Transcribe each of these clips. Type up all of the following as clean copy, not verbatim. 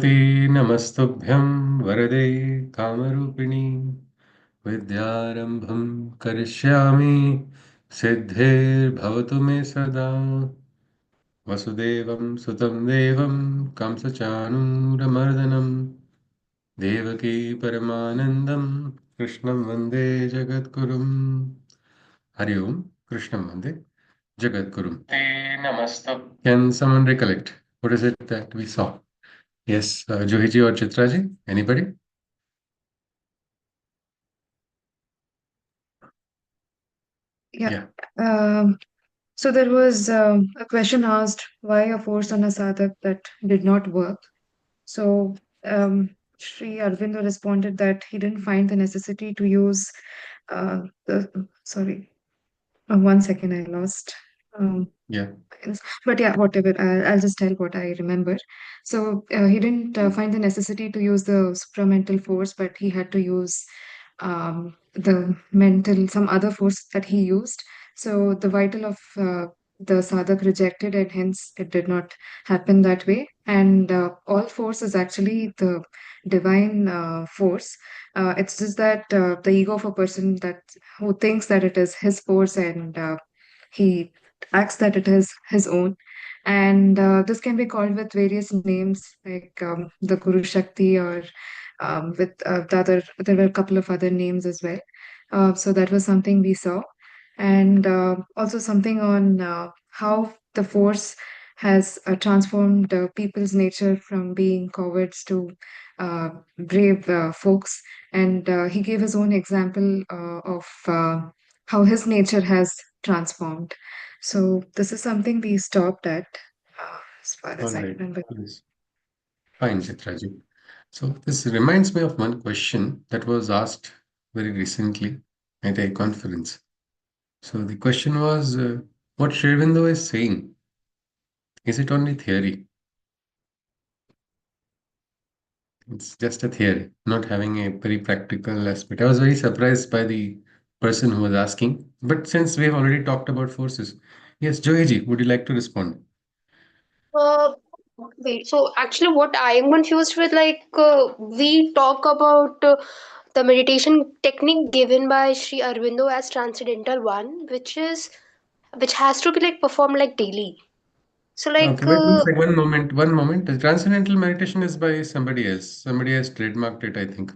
सरस्वती नमस्तुभ्यं वरदे कामरूपिणी विद्यारम्भं करिष्यामि सिद्धिर्भवतु मे सदा वसुदेवं सुतं देवं कंसचाणूरमर्दनं देवकी परमानन्दं कृष्णं वन्दे जगद्गुरुम् हरि ओम कृष्णं वन्दे Jagadguru. Namaste. Can someone recollect? What is it that we saw? Yes, Juhiji or Chitraji? Anybody? Yeah. Yeah. So there was a question asked why a force on a sadhak that did not work. So Sri Aurobindo responded that he didn't find the necessity to use sorry, one second, I lost. Um, Yeah. Yes. But yeah, whatever. I'll just tell what I remember. So he didn't find the necessity to use the supramental force, but he had to use the mental, some other force that he used. So the vital of the sadhak rejected, and hence it did not happen that way. And all force is actually the divine force. It's just that the ego of a person that who thinks that it is his force and he acts that it is his own. And this can be called with various names like the Guru Shakti or with there were a couple of other names as well. So that was something we saw. And also something on how the force has transformed people's nature from being cowards to brave folks. And he gave his own example of how his nature has transformed. So this is something we stopped at, as far All as I right. remember. Yes. Fine, Chitraji. So this reminds me of one question that was asked very recently at a conference. So the question was, what Sri Aurobindo is saying, is it only theory? It's just a theory, not having a very practical aspect. I was very surprised by the person who was asking. But since we have already talked about forces, yes, Joyji, would you like to respond? Uh, Wait, so actually, what I am confused with, we talk about the meditation technique given by Sri Aurobindo as transcendental one, which has to be like performed like daily. So Okay, wait one sec, one moment, one moment. The transcendental meditation is by somebody else. Somebody has trademarked it, I think.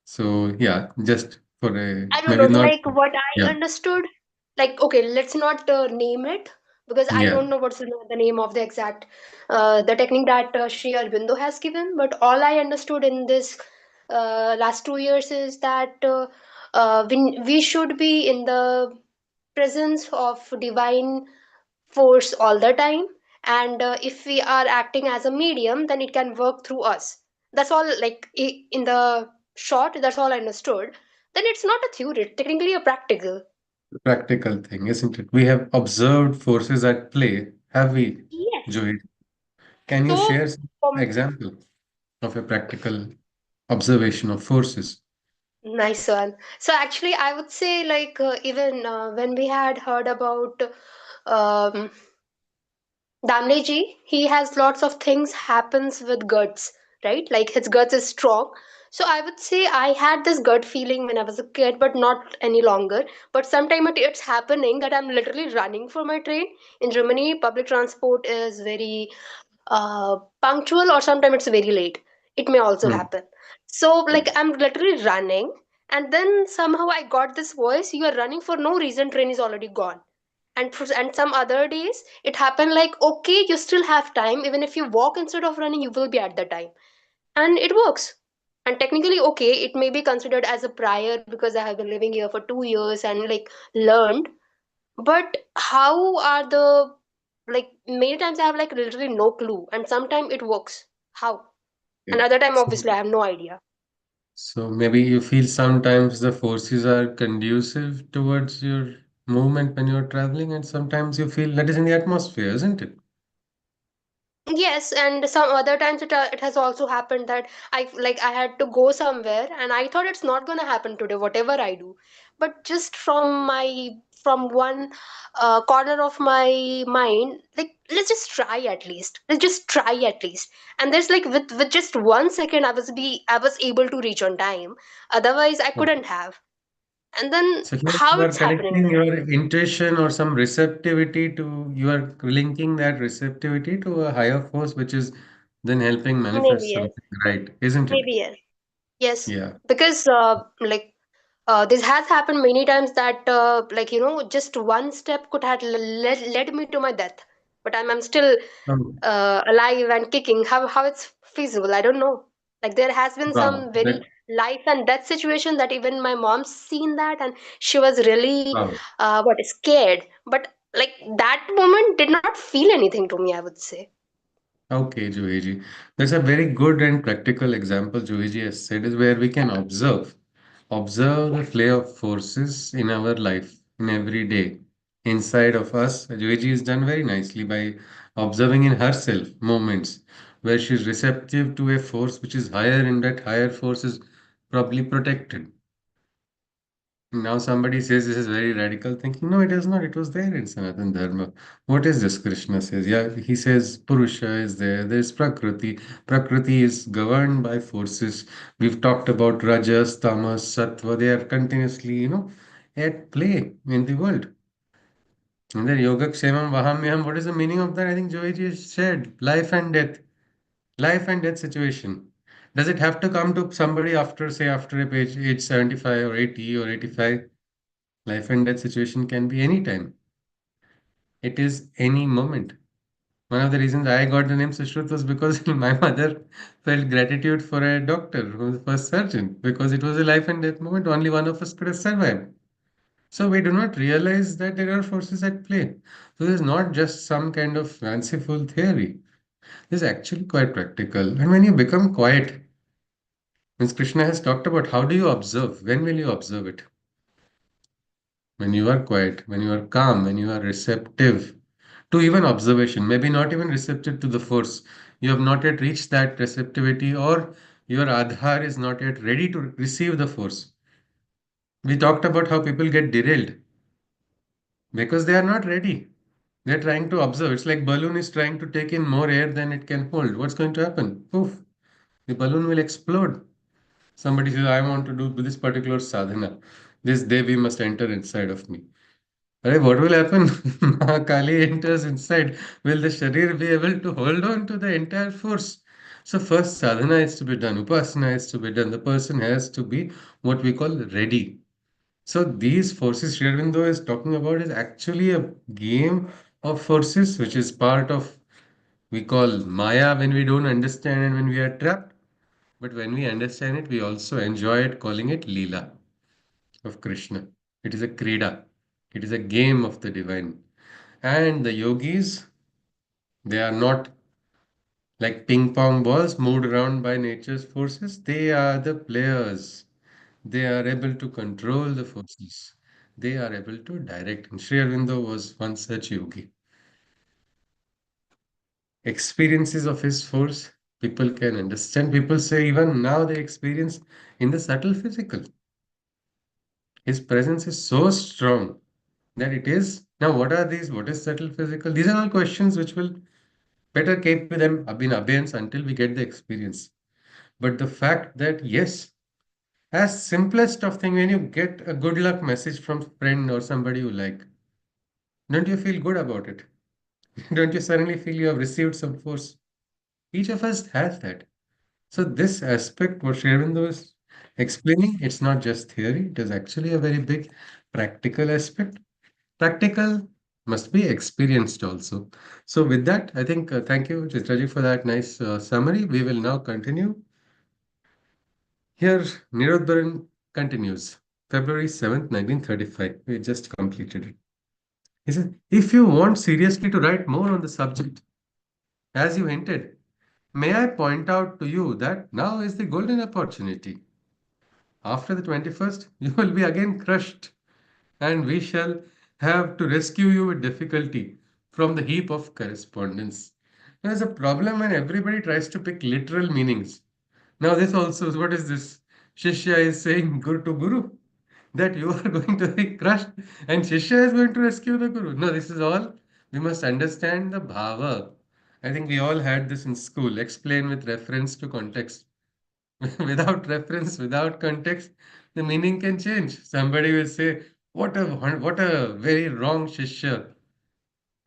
So yeah, just for a I don't know, maybe not. like what I Yeah, understood, like okay, let's not name it because I yeah. don't know what's the name of the exact the technique that Sri Aurobindo has given. But all I understood in this last 2 years is that we should be in the presence of divine force all the time, and if we are acting as a medium, then it can work through us. That's all, like in the short, that's all I understood. Then it's not a theory, it's technically a practical. Practical thing, isn't it? We have observed forces at play, have we, Yes. Joy? Can you So share some um, example of a practical observation of forces? nice one. So actually I would say like even when we had heard about um, Damleji, he has lots of things happens with guts, right? Like his guts is strong. So I would say I had this gut feeling when I was a kid, but not any longer. But sometime it's happening that I'm literally running for my train. In Germany, public transport is very punctual, or sometimes it's very late. It may also Hmm. happen. So like I'm literally running, and then somehow I got this voice: "You are running for no reason. Train is already gone." And some other days it happened like, okay, you still have time, even if you walk instead of running, you will be at the time, and it works. And technically, okay, it may be considered as a prior because I have been living here for 2 years and like learned. But how are the, like many times I have like literally no clue, and sometimes it works. How? Yeah. Another time So, obviously I have no idea. so maybe you feel sometimes the forces are conducive towards your movement when you're traveling, and sometimes you feel that is in the atmosphere, isn't it? Yes, and some other times it has also happened that I had to go somewhere and I thought it's not gonna happen today, whatever I do. but just from one corner of my mind, like, let's just try at least. And there's like, with just 1 second, I was able to reach on time. Otherwise I couldn't have. And then So here how you are it's happening connecting then? your intuition or some receptivity to, you are linking that receptivity to a higher force, which is then helping Maybe manifest yes. something, right? Isn't it? Maybe yes. Yes. Yeah. Because like, this has happened many times that, like, just one step could have led me to my death, but I'm still Oh, alive and kicking. How it's feasible, I don't know. Like, there has been wow. some very That, life and death situation that even my mom's seen that, and she was really wow. what scared. But like, that moment did not feel anything to me, I would say. Okay, Juhiji. That's a very good and practical example Juhiji has said is where we can observe the play of forces in our life, in every day, inside of us. Juhiji has done very nicely by observing in herself moments where she's receptive to a force which is higher, and that higher force is probably protected. Now somebody says this is very radical thinking. No, it is not. It was there in Sanatan Dharma. What is this Krishna says? Yeah, he says Purusha is there. There's Prakriti. Prakriti is governed by forces. We've talked about Rajas, Tamas, Sattva. They are continuously, at play in the world. And then Yoga Kshemam Vahamyam. What is the meaning of that? I think Joiji has shared life and death. Life and death situation. Does it have to come to somebody after, say, after age 75 or 80 or 85? Life and death situation can be any time. It is any moment. One of the reasons I got the name Sushruth was because my mother felt gratitude for a doctor who was the first surgeon because it was a life and death moment. Only one of us could have survived. So we do not realize that there are forces at play. So this is not just some kind of fanciful theory. This is actually quite practical. And when you become quiet, Ms. Krishna has talked about how do you observe? When will you observe it? When you are quiet, when you are calm, when you are receptive to even observation, maybe not even receptive to the force. You have not yet reached that receptivity, or your Adhar is not yet ready to receive the force. We talked about how people get derailed because they are not ready. They're trying to observe. It's like balloon is trying to take in more air than it can hold. What's going to happen? Poof, the balloon will explode. Somebody says, I want to do this particular sadhana. This Devi must enter inside of me. Alright, what will happen? Kali enters inside. Will the Sharir be able to hold on to the entire force? So first sadhana is to be done, upasana is to be done. The person has to be what we call ready. So these forces Sri Aurobindo is talking about is actually a game of forces, which is part of we call Maya when we don't understand and when we are trapped. But when we understand it, we also enjoy it, calling it Leela of Krishna. It is a krida. It is a game of the divine. And the yogis, they are not like ping pong balls moved around by nature's forces. They are the players. They are able to control the forces. They are able to direct. And Sri Aurobindo was one such yogi. Experiences of his force, people can understand. People say even now they experience in the subtle physical. His presence is so strong that it is. Now, what are these? What is subtle physical? These are all questions which will better keep them in abeyance until we get the experience. But the fact that, yes, as simplest of thing, when you get a good luck message from friend or somebody you like, don't you feel good about it? Don't you suddenly feel you have received some force? Each of us has that. So this aspect, what Sri Aurobindo is explaining, it's not just theory, it is actually a very big practical aspect. Practical must be experienced also. So with that, I think thank you, Chitraji, for that nice summary. We will now continue. Here, Nirodbaran continues. February 7th, 1935. We just completed it. He said, if you want seriously to write more on the subject, as you hinted, may I point out to you that now is the golden opportunity. After the 21st, you will be again crushed, and we shall have to rescue you with difficulty from the heap of correspondence. There's a problem when everybody tries to pick literal meanings. Now, this also is what is this? Shishya is saying Guru to Guru. that you are going to be crushed and Shishya is going to rescue the Guru. No, this is all, we must understand the bhava. I think we all had this in school. Explain with reference to context. Without reference, without context, the meaning can change. Somebody will say, what a very wrong Shishya.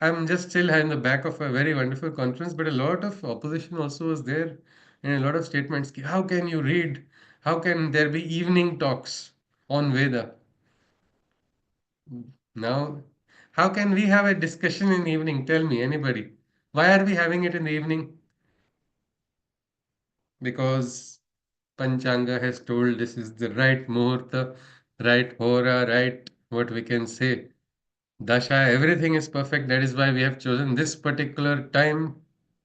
I'm just still in the back of a very wonderful conference, but a lot of opposition also was there, and a lot of statements. How can you read? How can there be evening talks on Veda? Now, how can we have a discussion in the evening? Tell me, anybody. Why are we having it in the evening? Because Panchanga has told this is the right Muhurta, right Hora, right what we can say. Dasha, everything is perfect. That is why we have chosen this particular time.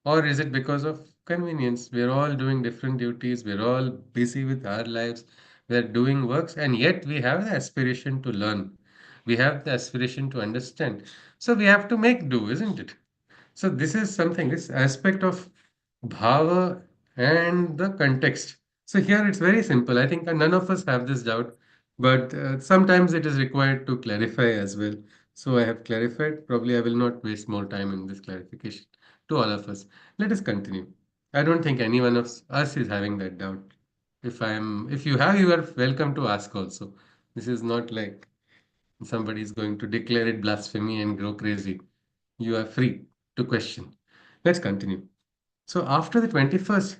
Or is it because of convenience? We're all doing different duties. We're all busy with our lives. We're doing works, and yet we have the aspiration to learn. We have the aspiration to understand. So we have to make do, isn't it? So this is something, this aspect of bhava and the context. So here it's very simple. I think none of us have this doubt, but sometimes it is required to clarify as well. So I have clarified. Probably I will not waste more time in this clarification to all of us. Let us continue. I don't think any one of us is having that doubt. If you have, you are welcome to ask also. This is not like somebody is going to declare it blasphemy and go crazy. You are free to question. Let's continue. So after the 21st,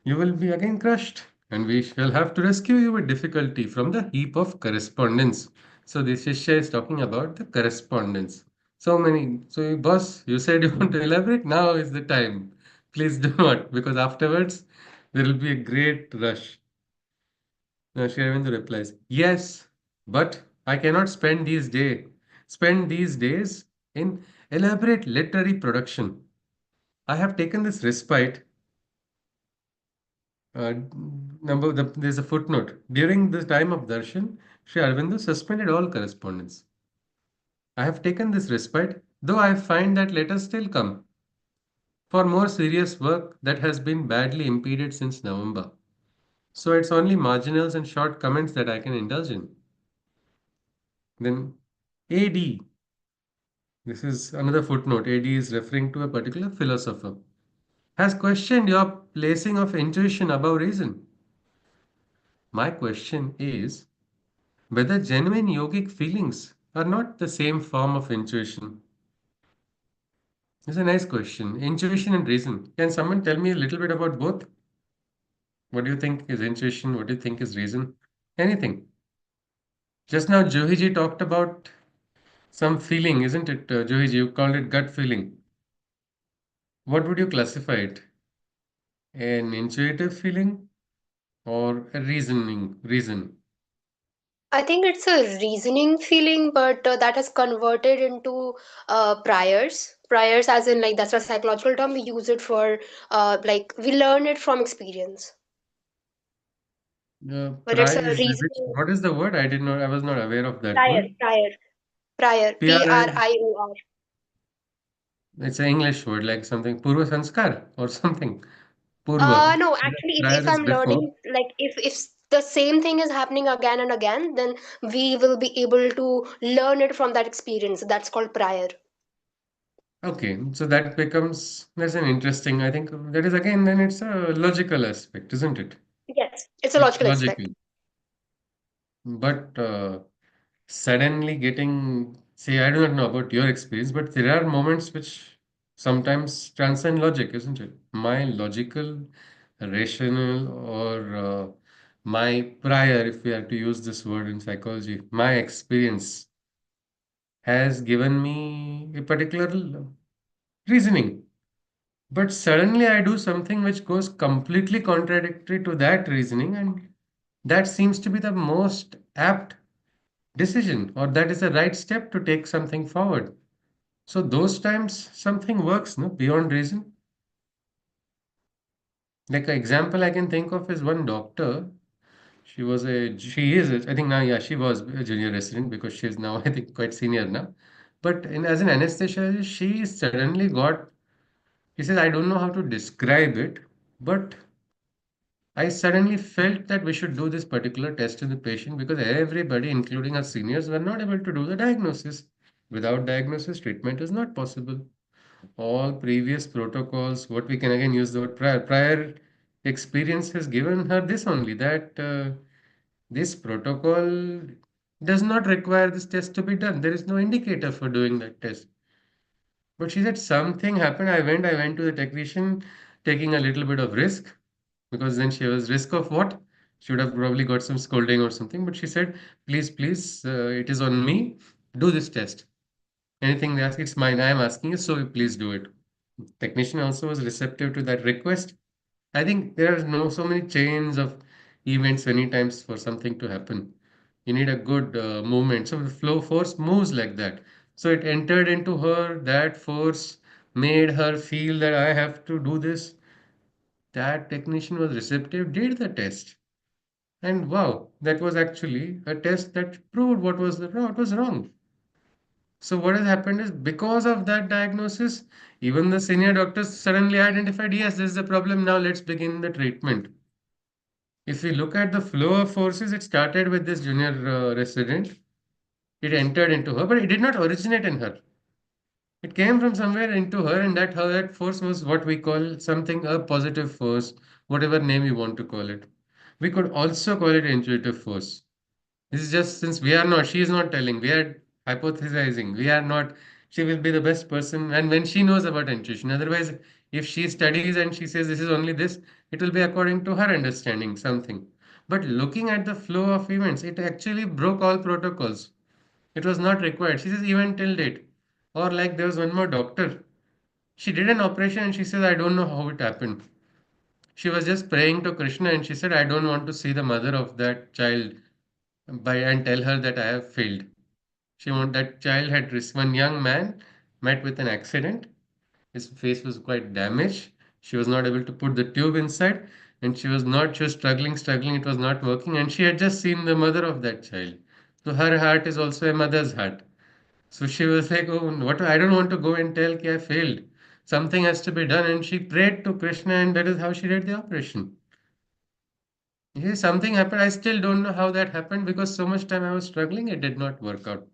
you will be again crushed, and we shall have to rescue you with difficulty from the heap of correspondence. So this Shishya is talking about the correspondence. So many. So boss, you said you want to elaborate. Now is the time. Please do not, because afterwards there will be a great rush. Now Sri Aurobindo replies, yes, but I cannot spend these days in elaborate literary production. I have taken this respite. There's a footnote. During the time of darshan, Sri Aurobindo suspended all correspondence. I have taken this respite, though I find that letters still come for more serious work that has been badly impeded since November. So it's only marginals and short comments that I can indulge in. Then AD, this is another footnote. AD is referring to a particular philosopher, has questioned your placing of intuition above reason. My question is whether genuine yogic feelings are not the same form of intuition. It's a nice question. Intuition and reason. Can someone tell me a little bit about both? What do you think is intuition? What do you think is reason? Anything. Just now, Johiji talked about some feeling, isn't it, Johiji? You called it gut feeling. What would you classify it? An intuitive feeling or a reasoning reason? I think it's a reasoning feeling, but that has converted into priors. Priors, as in like that's a psychological term. We use it for like we learn it from experience. But it's a reasoning What is the word? I did not. I was not aware of that prior, word. prior, prior. PRI. PRIOR. It's an English word, like something Purva Sanskar or something. Purva. No, So that actually, if prior is I'm before. learning, like if the same thing is happening again and again, then we will be able to learn it from that experience. That's called prior. Okay, so that becomes, that's an interesting, I think that is again, then it's a logical aspect, isn't it? Yes, it's a It's logical logical. aspect. But suddenly getting, say, I do not know about your experience, but there are moments which sometimes transcend logic, isn't it? My logical, rational, or my prior, if we are to use this word in psychology, my experience has given me a particular reasoning. But suddenly I do something which goes completely contradictory to that reasoning, and that seems to be the most apt decision, or that is the right step to take something forward. So those times something works, no, beyond reason. Like an example I can think of is one doctor. She is, I think now, yeah, she was a junior resident because she's now, I think, quite senior now. But as an anesthesiologist, she suddenly got, he says, I don't know how to describe it, but I suddenly felt that we should do this particular test in the patient because everybody, including our seniors, were not able to do the diagnosis. Without diagnosis, treatment is not possible. All previous protocols, what we can again use the word prior experience has given her this only, that this protocol does not require this test to be done. There is no indicator for doing that test. But she said something happened. I went to the technician taking a little bit of risk because then she was risk of what? She would have probably got some scolding or something. But she said, please, it is on me. Do this test. Anything they ask, it's mine. I am asking you, so please do it. Technician also was receptive to that request. I think there are no so many chains of events many times for something to happen. You need a good movement. So the flow force moves like that. So it entered into her. That force made her feel that I have to do this. That technician was receptive, did the test. And wow, that was actually a test that proved what was wrong. So what has happened is because of that diagnosis, even the senior doctors suddenly identified, yes, this is the problem. Now let's begin the treatment. If we look at the flow of forces, it started with this junior resident. It entered into her, but it did not originate in her. It came from somewhere into her, and that how that force was what we call something a positive force, whatever name you want to call it. We could also call it intuitive force. This is just since we are not, she is not telling, we are hypothesizing. We are not, she will be the best person. And when she knows about intuition, otherwise, if she studies and she says this is only this, it will be according to her understanding something. But looking at the flow of events, it actually broke all protocols. It was not required. She says even till date. Or like there was one more doctor. She did an operation and she says, I don't know how it happened. She was just praying to Krishna and she said, I don't want to see the mother of that child by and tell her that I have failed. She want that child had one young man met with an accident. His face was quite damaged. She was not able to put the tube inside, and she was struggling. It was not working, and she had just seen the mother of that child. So her heart is also a mother's heart. So she was like, "Oh, what? I don't want to go and tell कि I failed. Something has to be done." And she prayed to Krishna, and that is how she did the operation. Yes, something happened. I still don't know how that happened because so much time I was struggling, it did not work out.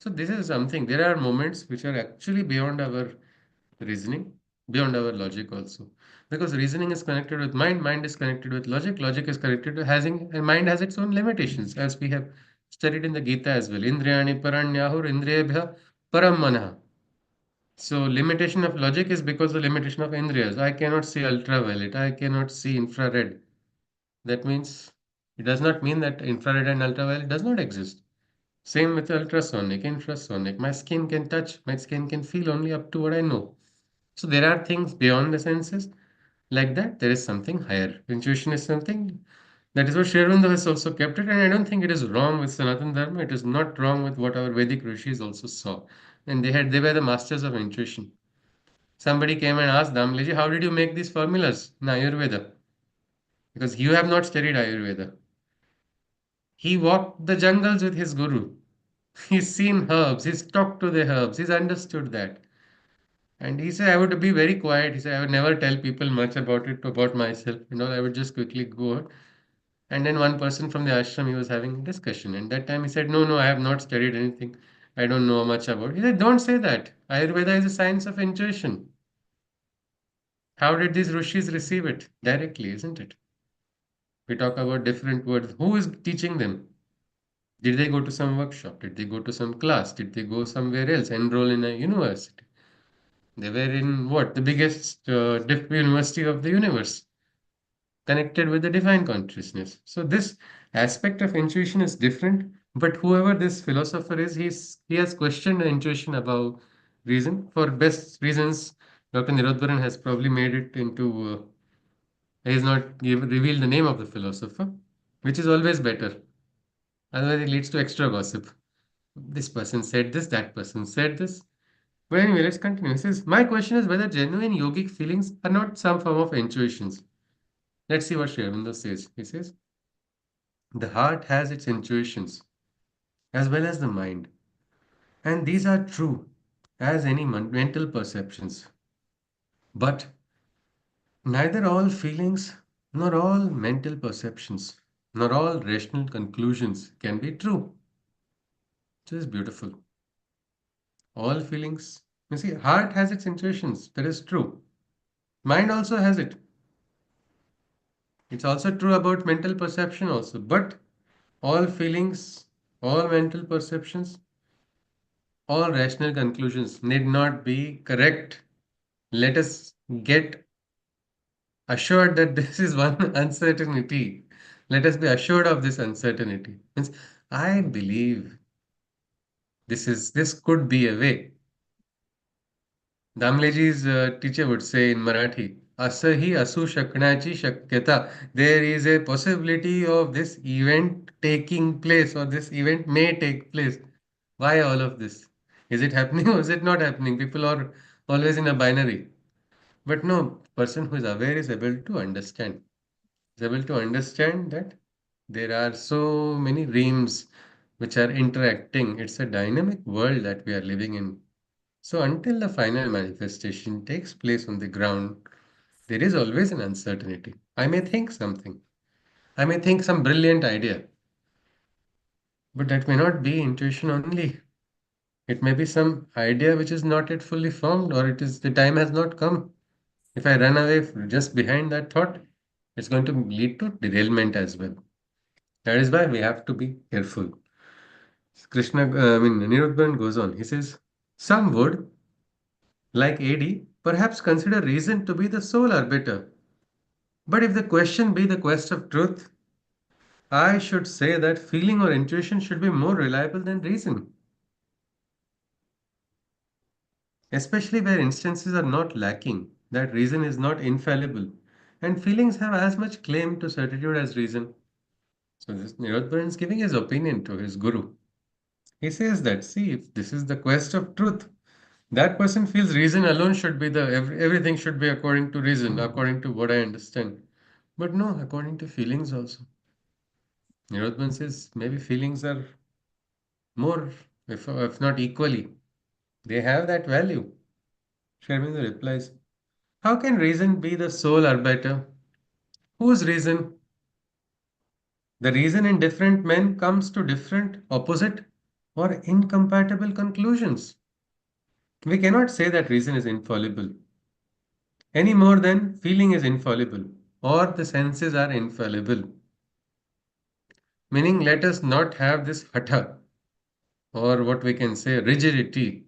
So this is something. There are moments which are actually beyond our reasoning, beyond our logic also. Because reasoning is connected with mind, mind is connected with logic, logic is connected to having, and mind has its own limitations, as we have studied in the Gita as well. Indriyani paranyahur indriyabhya param manah. So limitation of logic is because the limitation of indriyas. I cannot see ultraviolet, I cannot see infrared. That means it does not mean that infrared and ultraviolet does not exist. Same with ultrasonic, infrasonic. My skin can touch, my skin can feel only up to what I know. So there are things beyond the senses. Like that, there is something higher. Intuition is something that is what Sri Aurobindo has also kept it, and I don't think it is wrong with Sanatana Dharma. It is not wrong with what our Vedic rishis also saw. And they were the masters of intuition. Somebody came and asked Damleji, how did you make these formulas in Ayurveda? Because you have not studied Ayurveda. He walked the jungles with his guru. He's seen herbs, he's talked to the herbs, he's understood that. And he said, I would be very quiet. He said, I would never tell people much about it, about myself. You know, I would just quickly go on. And then one person from the ashram, he was having a discussion. And that time he said, no, I have not studied anything. I don't know much about it. He said, don't say that. Ayurveda is a science of intuition. How did these rishis receive it? Directly, isn't it? We talk about different words. Who is teaching them? Did they go to some workshop? Did they go to some class? Did they go somewhere else? Enroll in a university? They were in what? The biggest university of the universe, connected with the divine consciousness. So this aspect of intuition is different. But whoever this philosopher is, he has questioned the intuition about reason for best reasons. Dr. Niroadbaran has probably made it into. He has not revealed the name of the philosopher, which is always better. Otherwise, it leads to extra gossip. This person said this, that person said this. But anyway, let's continue. He says, my question is whether genuine yogic feelings are not some form of intuitions. Let's see what Sri Aurobindo says. He says, the heart has its intuitions as well as the mind, and these are true as any mental perceptions. But neither all feelings Not all mental perceptions, not all rational conclusions can be true. Which is beautiful. All feelings. You see, heart has its intuitions. That is true. Mind also has it. It's also true about mental perception also. But all feelings, all mental perceptions, all rational conclusions need not be correct. Let us get assured that this is one uncertainty. Let us be assured of this uncertainty. Means I believe this could be a way. Damleji's teacher would say in Marathi, Asahi asu shaknachi shakyata. There is a possibility of this event taking place or this event may take place. Why all of this? Is it happening or is it not happening? People are always in a binary. But no, person who is aware is able to understand. Is able to understand that there are so many realms which are interacting. It's a dynamic world that we are living in. So until the final manifestation takes place on the ground, there is always an uncertainty. I may think something. I may think some brilliant idea, but that may not be intuition only. It may be some idea which is not yet fully formed, or it is the time has not come. If I run away just behind that thought, it's going to lead to derailment as well. That is why we have to be careful. Nirodbaran goes on. He says, some would, like AD, perhaps consider reason to be the sole arbiter. But if the question be the quest of truth, I should say that feeling or intuition should be more reliable than reason, especially where instances are not lacking, that reason is not infallible, and feelings have as much claim to certitude as reason. So this Nirodbaran is giving his opinion to his guru. He says that, see, if this is the quest of truth, that person feels reason alone should be everything should be according to reason, according to what I understand. But no, according to feelings also. Nirodban says maybe feelings are more, if not equally. They have that value. Sharminder replies, how can reason be the sole arbiter? Whose reason? The reason in different men comes to different, opposite, or incompatible conclusions. We cannot say that reason is infallible any more than feeling is infallible or the senses are infallible. Meaning, let us not have this hatha or what we can say rigidity.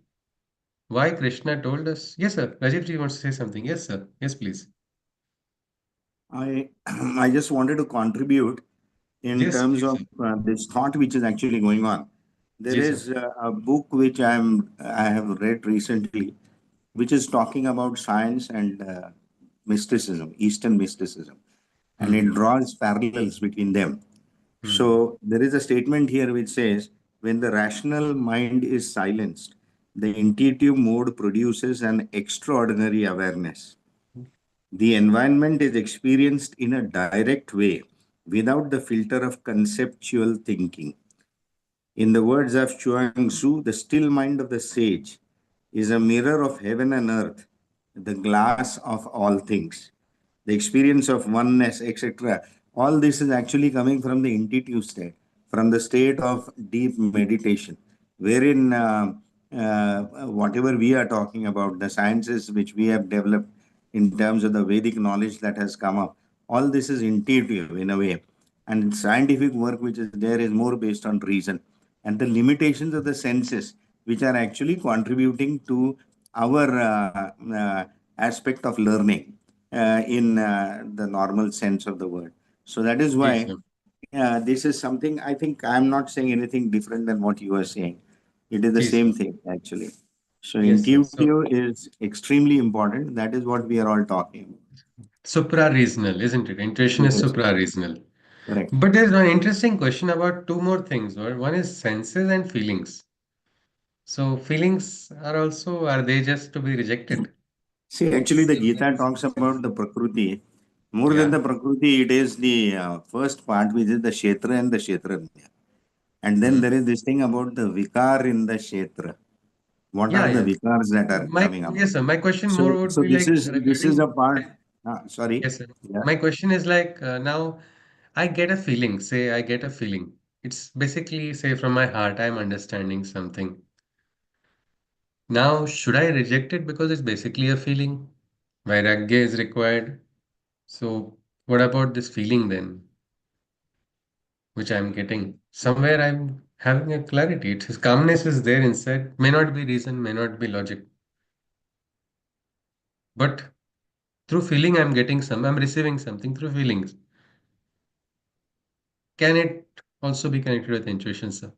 Why Krishna told us? Yes, sir. Rajiv ji wants to say something. Yes, sir. Yes, please. I I just wanted to contribute in Yes, terms please, of sir. this thought which is actually going on. There Yes, sir. is a book which I have read recently, which is talking about science and mysticism, Eastern mysticism, and it Hmm. draws parallels between them. Hmm. So there is a statement here which says, when the rational mind is silenced, the intuitive mode produces an extraordinary awareness. The environment is experienced in a direct way without the filter of conceptual thinking. In the words of Chuang Tzu, the still mind of the sage is a mirror of heaven and earth, the glass of all things. The experience of oneness, etc. All this is actually coming from the intuitive state, from the state of deep meditation, wherein whatever we are talking about, the sciences which we have developed in terms of the Vedic knowledge that has come up, all this is intuitive in a way. And scientific work which is there is more based on reason and the limitations of the senses, which are actually contributing to our aspect of learning in the normal sense of the word. So that is Yes, why sir. this is something I think I'm not saying anything different than what you are saying. It is the Yes, sir. same thing actually. So Yes, sir. So intuitive is extremely important. That is what we are all talking supra-reasonal, isn't it? Intuition about. is Yes, supra-reasonal. correct. But there's one interesting question about two more things. One is senses and feelings. So feelings are also, are they just to be rejected? See, actually, the Gita talks about the Prakriti. More than Yeah. the Prakriti, it is the first part, which is the Kshetra and the Kshetrajna. And then Hmm. there is this thing about the Vikar in the Kshetra. What Yeah, are the yeah. Vikars that are My coming about? yes, sir. My question more So, would so be like this is a regarding part. Sorry. Yes, sir. Yeah. My question is like now I get a feeling, say I get a feeling. It's basically, say, from my heart, I'm understanding something. Now, should I reject it because it's basically a feeling? Vairagya is required. So, what about this feeling then, which I'm getting? Somewhere I'm having a clarity. It's calmness is there inside. May not be reason, may not be logic. But through feeling, I'm receiving something through feelings. Can it also be connected with intuition, sir?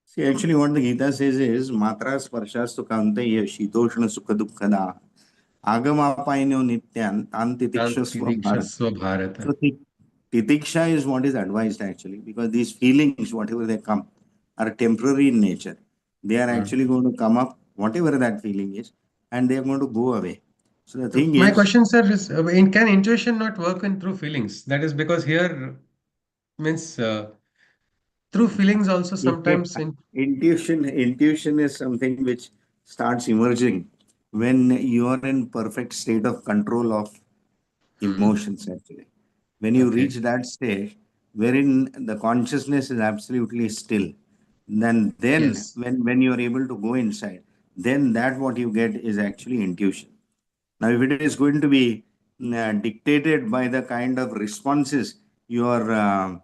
See, actually, what the Gita says is Matra Sparshas Kanta Shitoshna Sukha Dukkhada Agamapaino Nityan Tan Titikshasva Bharat. Tantirikshasva Bharata. So, Titiksha is what is advised actually, because these feelings, whatever they come, are temporary in nature. They are Hmm. actually going to come up, whatever that feeling is, and they are going to go away. So, the thing My is, question, sir, is can intuition not work in through feelings? That is because here means through feelings also yeah, sometimes in. intuition is something which starts emerging when you are in perfect state of control of emotions actually. When you Okay. reach that stage wherein the consciousness is absolutely still, then Yes. when you are able to go inside, then that what you get is actually intuition. Now, if it is going to be dictated by the kind of responses your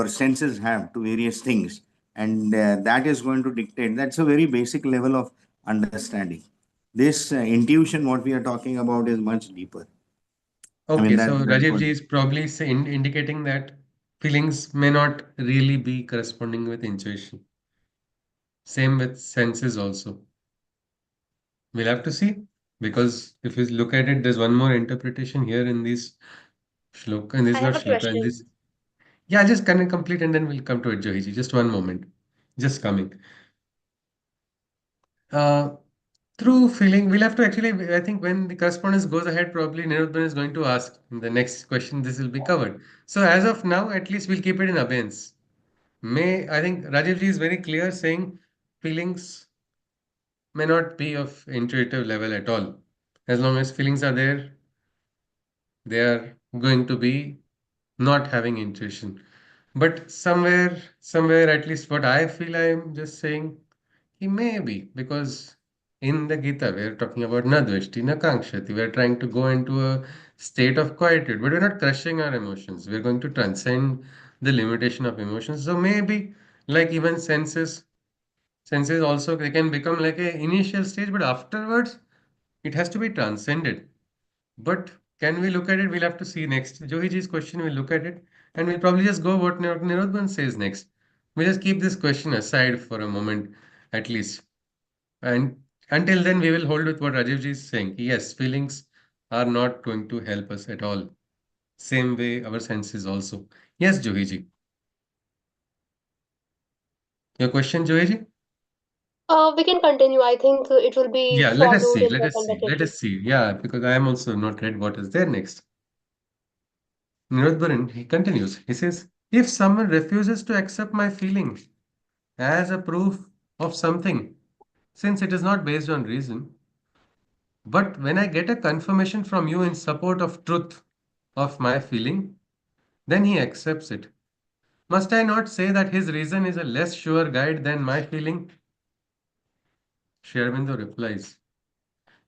senses have to various things, and that is going to dictate. That's a very basic level of understanding. This intuition, what we are talking about, is much deeper. I mean, Okay. So that's Rajiv what. ji is probably indicating that feelings may not really be corresponding with intuition. Same with senses also. We'll have to see because if you look at it, there's one more interpretation here in this shloka, and this I is not have a shloka, in question. this. Yeah, just kind of complete and then we'll come to it, Johiji. Just one moment. Just coming. Uh, Through feeling, we'll have to actually, I think when the correspondence goes ahead, probably Nirodhan is going to ask in the next question, this will be covered. So as of now, at least we'll keep it in abeyance. I think Rajiv ji is very clear saying feelings may not be of intuitive level at all. As long as feelings are there, they are going to be not having intuition. But somewhere, at least what I feel, I'm just saying he may be, because in the Gita, we're talking about na dveshti, na kankshati. We're trying to go into a state of quietude, but we're not crushing our emotions. We're going to transcend the limitation of emotions. So maybe, like even senses also, they can become like a initial stage, but afterwards, it has to be transcended. But can we look at it? We'll have to see next. Johiji's question, we'll look at it, and we'll probably just go what Nirodhan says next. We'll just keep this question aside for a moment, at least. And until then, we will hold with what Rajivji is saying. Yes, feelings are not going to help us at all. Same way our senses also. Yes, Johiji. Your question, Johiji? We can continue. I think it will be Yeah, let us followed see. in Let the us see. Let consecutive. us see. Yeah, because I am also not read what is there next. Nirodharan, he continues. He says, if someone refuses to accept my feelings as a proof of something, since it is not based on reason, but when I get a confirmation from you in support of truth of my feeling, then he accepts it. Must I not say that his reason is a less sure guide than my feeling? Sri Aurobindo replies,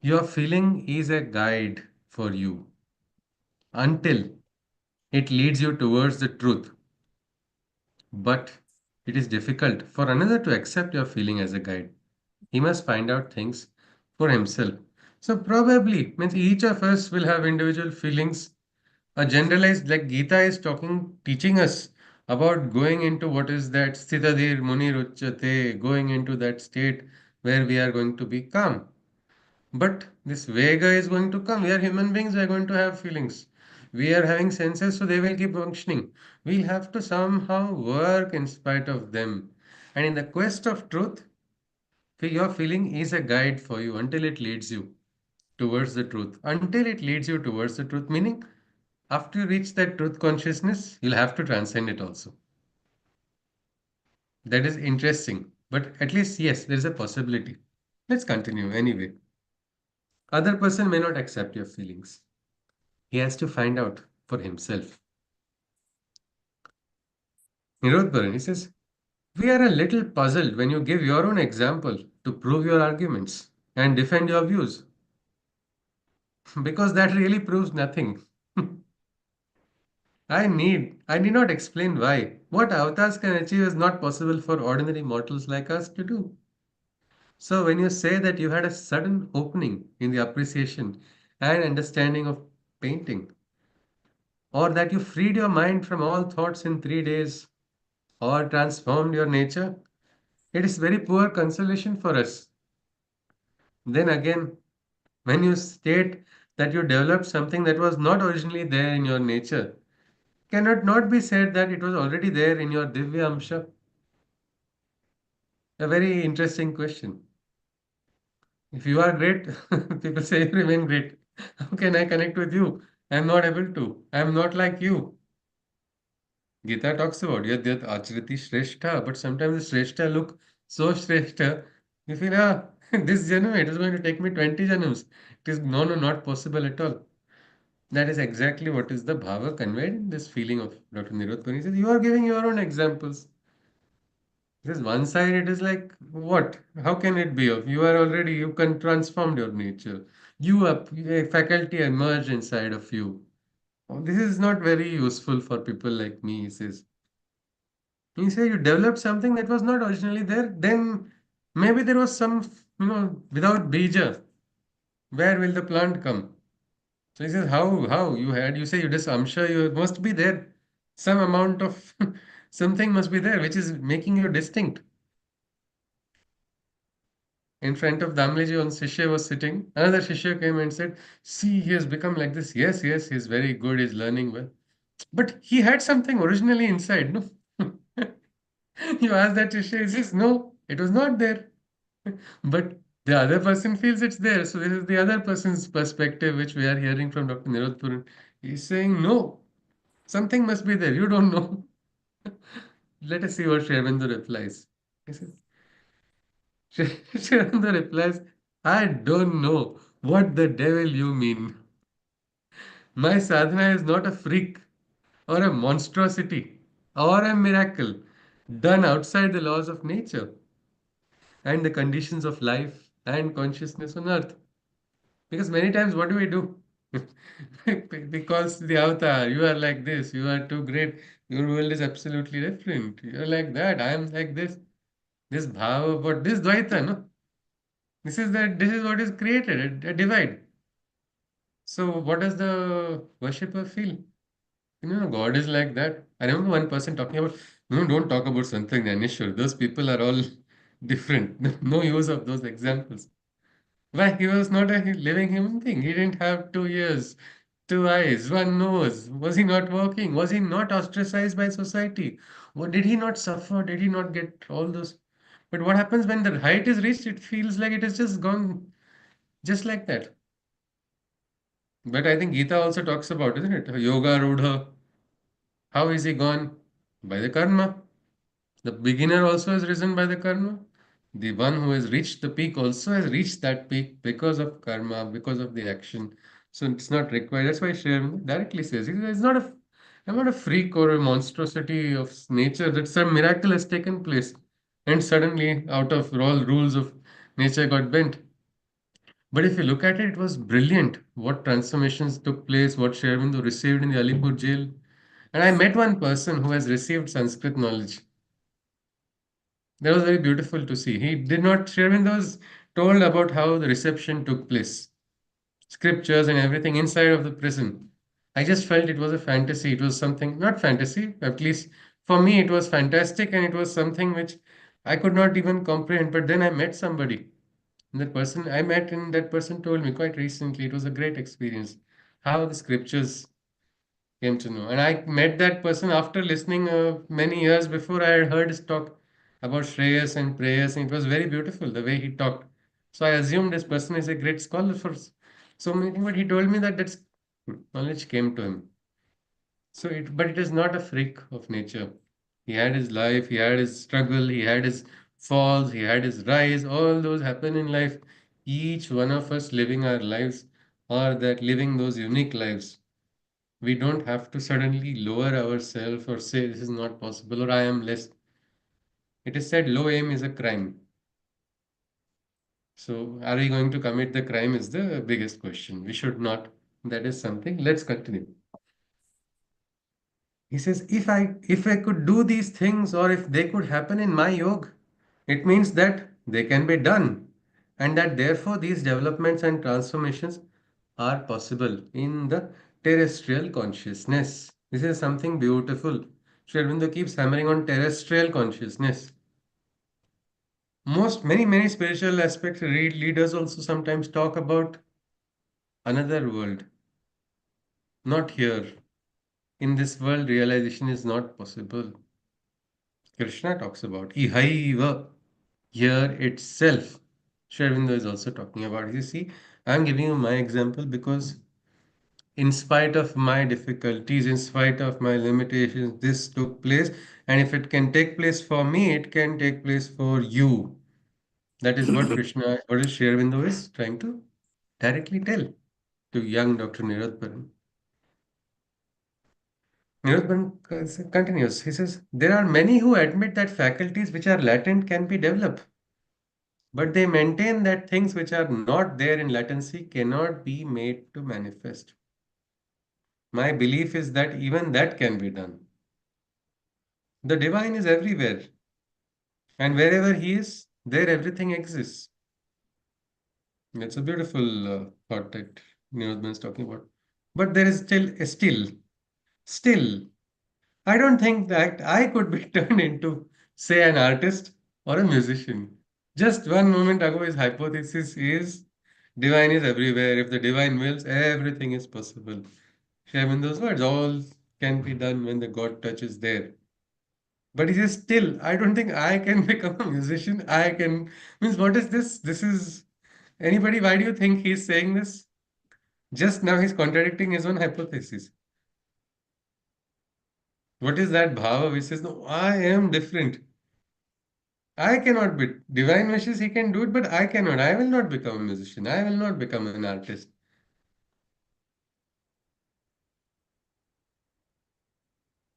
your feeling is a guide for you until it leads you towards the truth. But it is difficult for another to accept your feeling as a guide. He must find out things for himself. So probably means each of us will have individual feelings. A generalized, like Gita is teaching us about going into what is that Sthitadir Muni Ruchyate, going into that state where we are going to be calm. But this Vega is going to come. We are human beings, we are going to have feelings. We are having senses, so they will keep functioning. We'll have to somehow work in spite of them. And in the quest of truth, your feeling is a guide for you until it leads you towards the truth. Until it leads you towards the truth, meaning after you reach that truth consciousness, you'll have to transcend it also. That is interesting. But at least, yes, there is a possibility. Let's continue anyway. Other person may not accept your feelings. He has to find out for himself. Nirodbaran, he says, we are a little puzzled when you give your own example to prove your arguments and defend your views, because that really proves nothing. I need not explain why. What avatars can achieve is not possible for ordinary mortals like us to do. So when you say that you had a sudden opening in the appreciation and understanding of painting, or that you freed your mind from all thoughts in 3 days, or transformed your nature, it is very poor consolation for us. Then again, when you state that you developed something that was not originally there in your nature, cannot not be said that it was already there in your Divya Amsha? A very interesting question. If you are great, people say you remain great. How can I connect with you? I'm not able to. I'm not like you. Gita talks about Yadyat Acharati Shrestha, but sometimes the Shrestha look so Shrestha, you feel, this Janam, it is going to take me 20 Janams. It is no, not possible at all. That is exactly what is the bhava conveyed in this feeling of Dr. Nirodbani. He says, you are giving your own examples. This one side, it is like, what? How can it be of? You are already, you can transform your nature. You are, a faculty emerged inside of you. Oh, this is not very useful for people like me, he says. He said, you developed something that was not originally there, then maybe there was some, without bija, where will the plant come? So he says, how? You say you just, I'm sure you must be there. Some amount of something must be there, which is making you distinct. In front of Damleji, one Shishya was sitting. Another Shishya came and said, see, he has become like this. Yes, he's very good, he's learning well. But he had something originally inside, no? You ask that Shishya, he says, no, it was not there. But the other person feels it's there. So this is the other person's perspective, which we are hearing from Dr. Nirodpuran. He's saying, no, something must be there. You don't know. Let us see what Sri Aurobindo replies. He says, Sri Aurobindo replies, I don't know what the devil you mean. My sadhana is not a freak or a monstrosity or a miracle done outside the laws of nature and the conditions of life and consciousness on earth. Because many times, what do we do? Because the avatar, you are like this, you are too great, your world is absolutely different. You're like that, I am like this. This bhava, but this dvaita, no? This is what is created, a divide. So what does the worshipper feel? God is like that. I remember one person talking about, no, don't talk about something Dhaneshwar. Those people are all different. No use of those examples. Why? He was not a living human being. He didn't have 2 ears, two eyes, one nose. Was he not walking? Was he not ostracized by society? What did he not suffer? Did he not get all those? But what happens when the height is reached? It feels like it has just gone just like that. But I think Gita also talks about, isn't it? Yoga Rudha. How is he gone? By the karma. The beginner also has risen by the karma. The one who has reached the peak also has reached that peak because of karma, because of the action. So it's not required. That's why Sri Aurobindo directly says, he says, I'm not a freak or a monstrosity of nature, that some miracle has taken place. And suddenly, out of all rules of nature got bent. But if you look at it, it was brilliant what transformations took place, what Sri Aurobindo received in the Alipur jail. And I met one person who has received Sanskrit knowledge. That was very beautiful to see. He did not, Sherwind was told about how the reception took place, scriptures and everything inside of the prison. I just felt it was a fantasy. It was something, not fantasy, at least for me, it was fantastic and it was something which I could not even comprehend. But then I met somebody. And that person I met and that person told me quite recently, it was a great experience. How the scriptures came to know. And I met that person after listening many years before I had heard his talk about Shreyas and prayers. And it was very beautiful the way he talked. So I assumed this person is a great scholar for so many things, but he told me that that knowledge came to him. But it is not a freak of nature. He had his life, he had his struggle, he had his falls, he had his rise, all those happen in life. each one of us living our lives or that living those unique lives. We don't have to suddenly lower ourselves or say this is not possible or I am less. It is said low aim is a crime. So, are we going to commit the crime is the biggest question. We should not. That is something. Let's continue. He says, if I could do these things or if they could happen in my yoga, it means that they can be done. And that therefore these developments and transformations are possible in the terrestrial consciousness. This is something beautiful. Sri Aurobindo keeps hammering on terrestrial consciousness. Many spiritual aspects leaders also sometimes talk about another world, not here. In this world, realization is not possible. Krishna talks about ihaiva, here itself. Sri Aurobindo is also talking about. You see, I'm giving you my example because, in spite of my difficulties, in spite of my limitations, this took place. And if it can take place for me, it can take place for you. That is what what is Sri Aurobindo is trying to directly tell to young Dr. Niroadbaran. Niroadbaran continues. He says, there are many who admit that faculties which are latent can be developed, but they maintain that things which are not there in latency cannot be made to manifest. My belief is that even that can be done. The divine is everywhere, and wherever he is, there everything exists. It's a beautiful thought that Nirodman is talking about. But there is still, I don't think that I could be turned into, say, an artist or a musician. Just one moment ago, his hypothesis is divine is everywhere. If the divine wills, everything is possible. Share in those words, all can be done when the God touch is there. But he says, still, I don't think I can become a musician. I can, means, what is this? This is anybody, why do you think he's saying this? Just now he's contradicting his own hypothesis. What is that bhava which says, no, I am different. I cannot be. Divine wishes he can do it, but I cannot. I will not become a musician. I will not become an artist.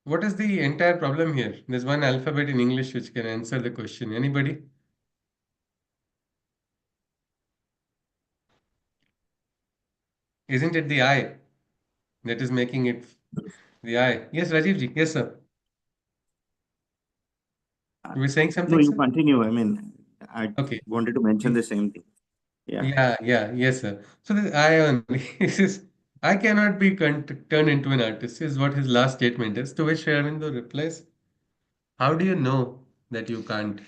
What is the entire problem here? There's one alphabet in English which can answer the question. Anybody? Isn't it the I that is making it the I? Yes, Rajiv ji. Yes, sir. You were saying No, something, you sir? continue. I mean, I Okay. wanted to mention the same thing. Yeah. Yes, sir. So this I only, this is, I cannot be turned into an artist, is what his last statement is. To which Sri Aurobindo replies, how do you know that you can't?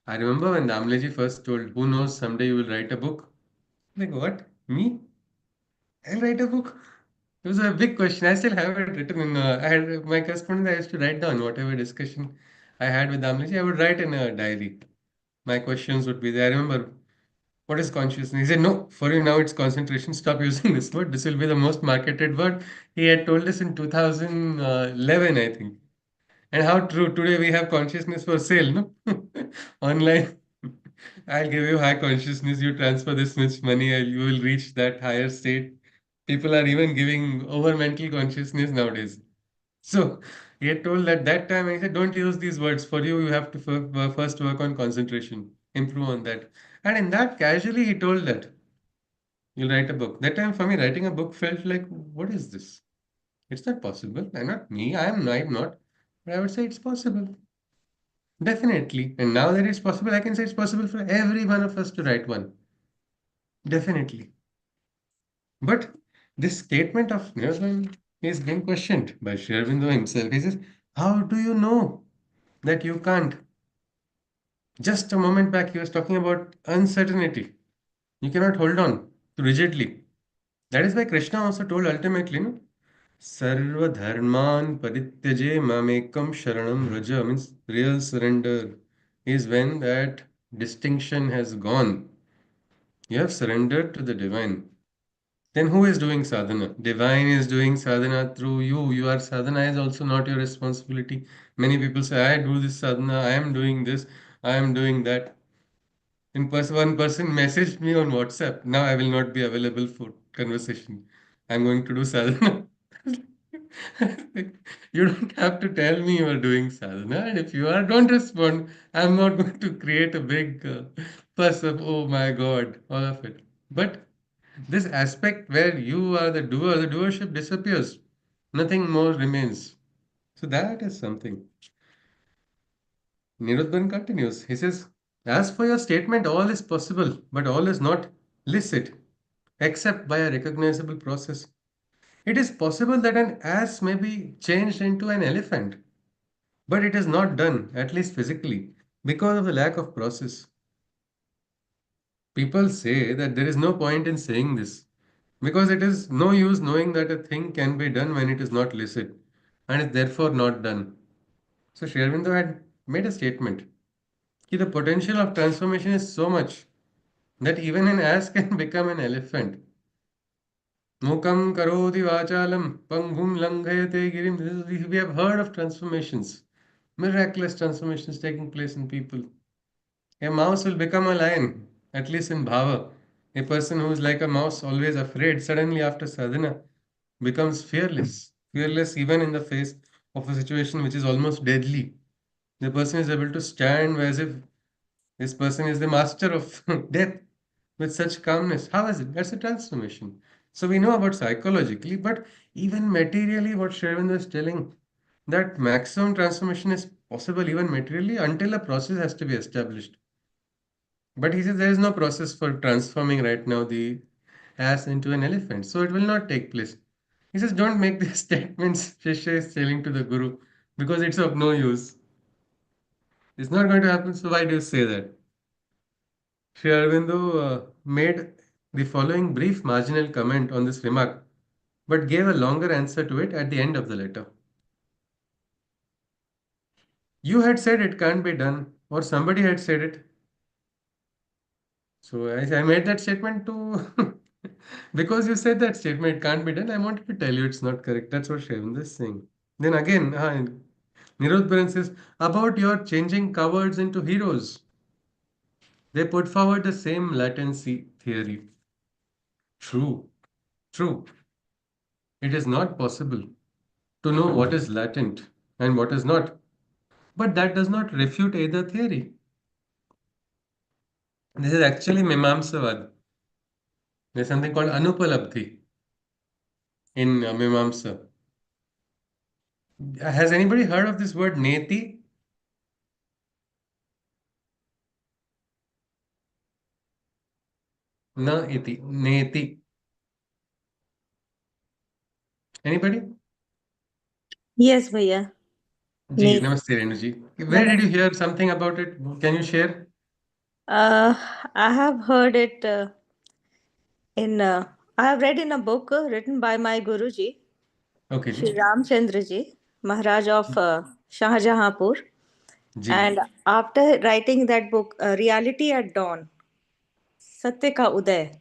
I remember when Damleji first told, who knows, someday you will write a book. Like, what? Me? I'll write a book? It was a big question. I still have it written in, I had my correspondence, I used to write down whatever discussion I had with Damleji. I would write in a diary. My questions would be there. I remember, what is consciousness? He said, no, for you now it's concentration. Stop using this word. This will be the most marketed word. He had told us in 2011, I think. And how true. Today we have consciousness for sale, no? Online. I'll give you high consciousness. You transfer this much money, and you will reach that higher state. People are even giving over mental consciousness nowadays. So he had told at that time, I said, don't use these words. For you, you have to first work on concentration, improve on that. And in that, casually, he told that you'll write a book. That time for me, writing a book felt like, what is this? It's not possible. I'm not me. I'm not. But I would say it's possible. Definitely. And now that it's possible, I can say it's possible for every one of us to write one. Definitely. But this statement of Nirvan is being questioned by Sri Aurobindo himself. He says, how do you know that you can't? Just a moment back, he was talking about uncertainty. You cannot hold on to rigidly. That is why Krishna also told ultimately, no? Sarva dharman parityaje mamekam sharanam raja means real surrender is when that distinction has gone. You have surrendered to the divine. Then who is doing sadhana? Divine is doing sadhana through you. Your sadhana is also not your responsibility. Many people say, I do this sadhana, I am doing this, I am doing that. One person messaged me on WhatsApp. Now I will not be available for conversation. I'm going to do sadhana. You don't have to tell me you are doing sadhana, and if you are, don't respond. I'm not going to create a big fuss of, oh my God, all of it. But this aspect where you are the doer, the doership disappears. Nothing more remains. So that is something. Nirodban continues. He says, as for your statement, all is possible, but all is not licit, except by a recognizable process. It is possible that an ass may be changed into an elephant, but it is not done, at least physically, because of the lack of process. People say that there is no point in saying this, because it is no use knowing that a thing can be done when it is not licit, and is therefore not done. So Sri Aurobindo had made a statement. The potential of transformation is so much that even an ass can become an elephant. Mukam karoti vachalam pangum langhayate girim. We have heard of transformations, miraculous transformations taking place in people. A mouse will become a lion, at least in bhava. A person who is like a mouse, always afraid, suddenly after sadhana becomes fearless. Fearless even in the face of a situation which is almost deadly. The person is able to stand as if this person is the master of death with such calmness. How is it? That's a transformation. So we know about psychologically, but even materially, what Sherwin is telling, that maximum transformation is possible even materially until a process has to be established. But he says there is no process for transforming right now the ass into an elephant, so it will not take place. He says, don't make these statements Shishya is telling to the Guru because it's of no use. It's not going to happen, so why do you say that? Sri Aurobindo made the following brief marginal comment on this remark, but gave a longer answer to it at the end of the letter. You had said it can't be done, or somebody had said it. So I made that statement to because you said that statement, it can't be done. I wanted to tell you it's not correct. That's what Sri Aurobindo is saying. Then again, Nirodbaran says about your changing cowards into heroes. They put forward the same latency theory. True, true. It is not possible to know what is latent and what is not. But that does not refute either theory. This is actually Mimamsavad. There's something called Anupalabdhi in Mimamsa. Has anybody heard of this word neti? Na iti. Neti. Anybody? Yes, Bhaiya. Ji, Neat. namaste Renu ji. Where did Namaste. you hear something about it? Can you share? Uh, I have heard it in. I have read in a book written by my Guruji, Okay ji. Sri Ramchandra ji, Maharaj of Shahjahanpur. Ji. And after writing that book, Reality at Dawn, Satya Ka Uday,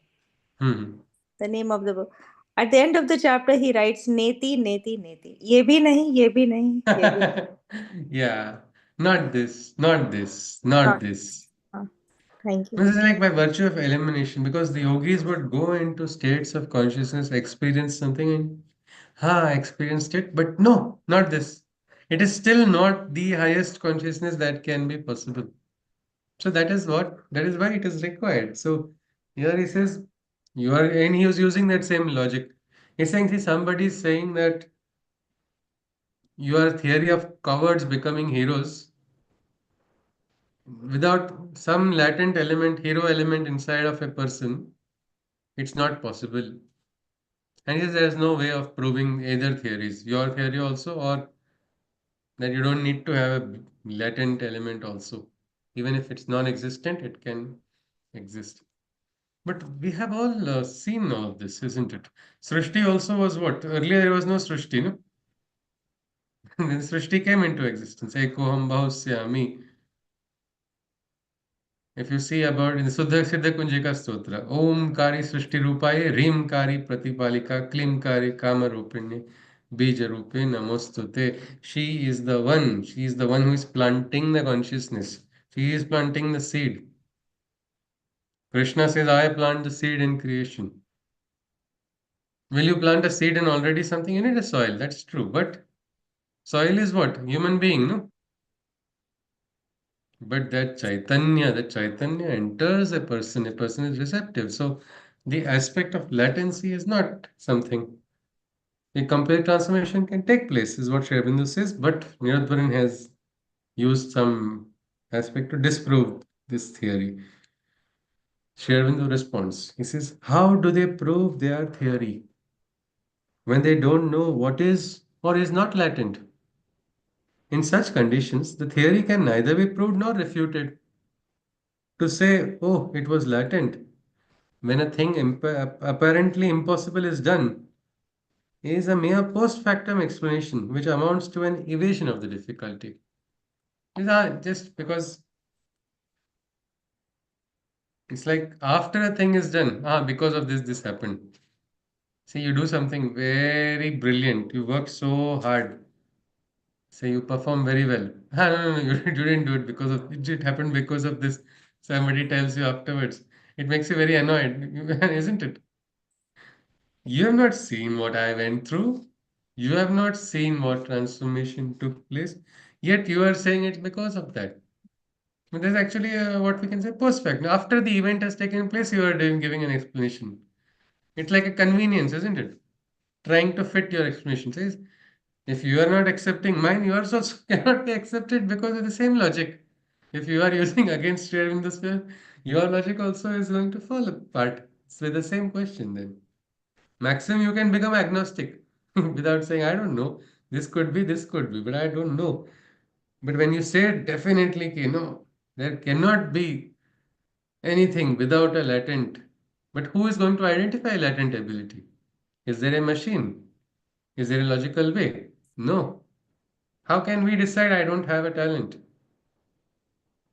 Hmm. the name of the book. At the end of the chapter, he writes Neti, Neti, Neti. Ye bhi nahi, ye bhi nahi, ye bhi Yeah. Not this, not this, not not. this. Uh, Thank you. This is like by virtue of elimination, because the yogis would go into states of consciousness, experience something, and I experienced it, but no, not this. It is still not the highest consciousness that can be possible. So that is why it is required. So here he says, you are, and he was using that same logic. He's saying, see, somebody is saying that your theory of cowards becoming heroes without some latent element, hero element inside of a person, it's not possible. And yes, there is no way of proving either theories, your theory also, or that you don't need to have a latent element also. Even if it's non-existent, it can exist. But we have all seen all of this, isn't it? Srishti also was what? Earlier there was no Srishti, no? Then Srishti came into existence. Ekoham Bahusyami. If you see about in Suddha Siddha Kunjika Stotra, Omkari Srishti Rupaye, Rimkari Pratipalika, Klimkari Kama Rupinye, Bija Rupe Namostute. She is the one. She is the one who is planting the consciousness. She is planting the seed. Krishna says, I plant the seed in creation. Will you plant a seed in already something? You need a soil. That's true. But soil is what? Human being, no? But that Chaitanya enters a person is receptive. So the aspect of latency is not something. A complete transformation can take place, is what Sri Aurobindo says, but Nirodbaran has used some aspect to disprove this theory. Sri Aurobindo responds. He says, how do they prove their theory when they don't know what is or is not latent? In such conditions, the theory can neither be proved nor refuted. To say, oh, it was latent, when a thing apparently impossible is done, is a mere post factum explanation which amounts to an evasion of the difficulty. These are just because it's like after a thing is done, because of this happened. See, you do something very brilliant, you work so hard, say you perform very well. No, you didn't do it because of it happened because of this. Somebody tells you afterwards. It makes you very annoyed, isn't it? You have not seen what I went through. You have not seen what transformation took place. Yet you are saying it's because of that. But there's actually what we can say post fact. After the event has taken place, you are giving an explanation. It's like a convenience, isn't it? Trying to fit your explanation. Says, if you are not accepting mine, yours also cannot be accepted because of the same logic. If you are using against sharing the sphere, your logic also is going to fall apart. It's with the same question then. Maximum, you can become agnostic without saying, I don't know. This could be, but I don't know. But when you say definitely, there cannot be anything without a latent. But who is going to identify latent ability? Is there a machine? Is there a logical way? No. How can we decide I don't have a talent?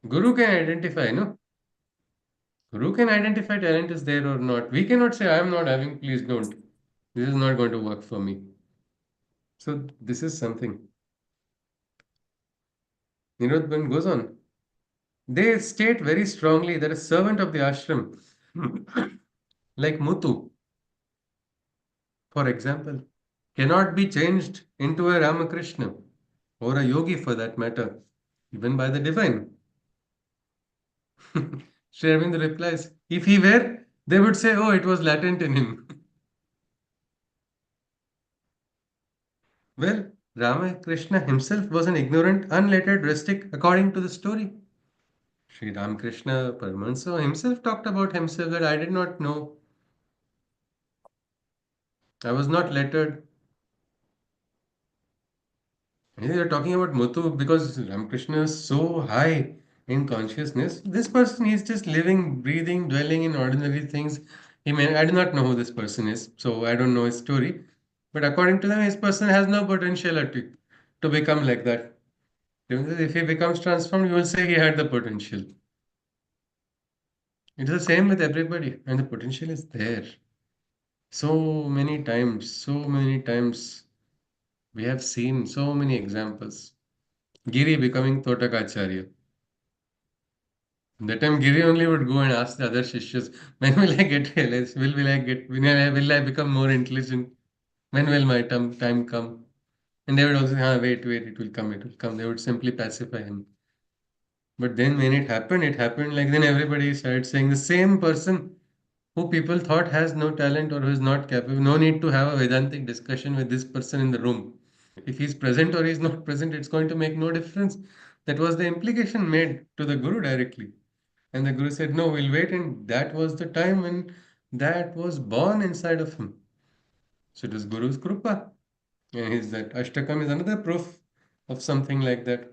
Guru can identify, no? Guru can identify talent is there or not. We cannot say I am not having, please don't. This is not going to work for me. So this is something. Nirodban goes on. They state very strongly that a servant of the ashram, like Muthu, for example, cannot be changed into a Ramakrishna or a yogi for that matter, even by the divine. Sri Aurobindo replies, if he were, they would say, oh, it was latent in him. Well, Ramakrishna himself was an ignorant, unlettered rustic according to the story. Sri Ramakrishna Paramahansa himself talked about himself that I did not know. I was not lettered. And you're talking about Muthu because Ramakrishna is so high in consciousness. This person is just living, breathing, dwelling in ordinary things. I do not know who this person is, so I don't know his story. But according to them, his person has no potentiality to become like that. If he becomes transformed, you will say he had the potential. It's the same with everybody, and the potential is there. So many times, we have seen so many examples. Giri becoming Totakacharya. That time Giri only would go and ask the other Shishyas, when will I get realized? Will I become more intelligent? When will my time come? And they would also say, wait, it will come, it will come. They would simply pacify him. But then when it happened like then everybody started saying the same person who people thought has no talent or who is not capable. No need to have a Vedantic discussion with this person in the room. If he's present or he's not present, it's going to make no difference. That was the implication made to the Guru directly. And the Guru said, no, we'll wait. And that was the time when that was born inside of him. So it was Guru's Krupa. And his that Ashtakam is another proof of something like that.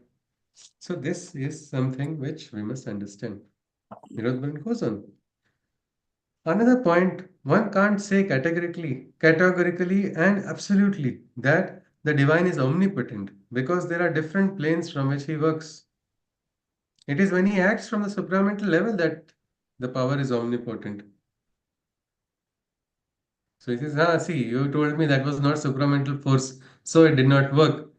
So this is something which we must understand. Nirodban goes on. Another point, one can't say categorically and absolutely that the divine is omnipotent because there are different planes from which he works. It is when he acts from the supramental level that the power is omnipotent. So he says, see, you told me that was not supramental force, so it did not work.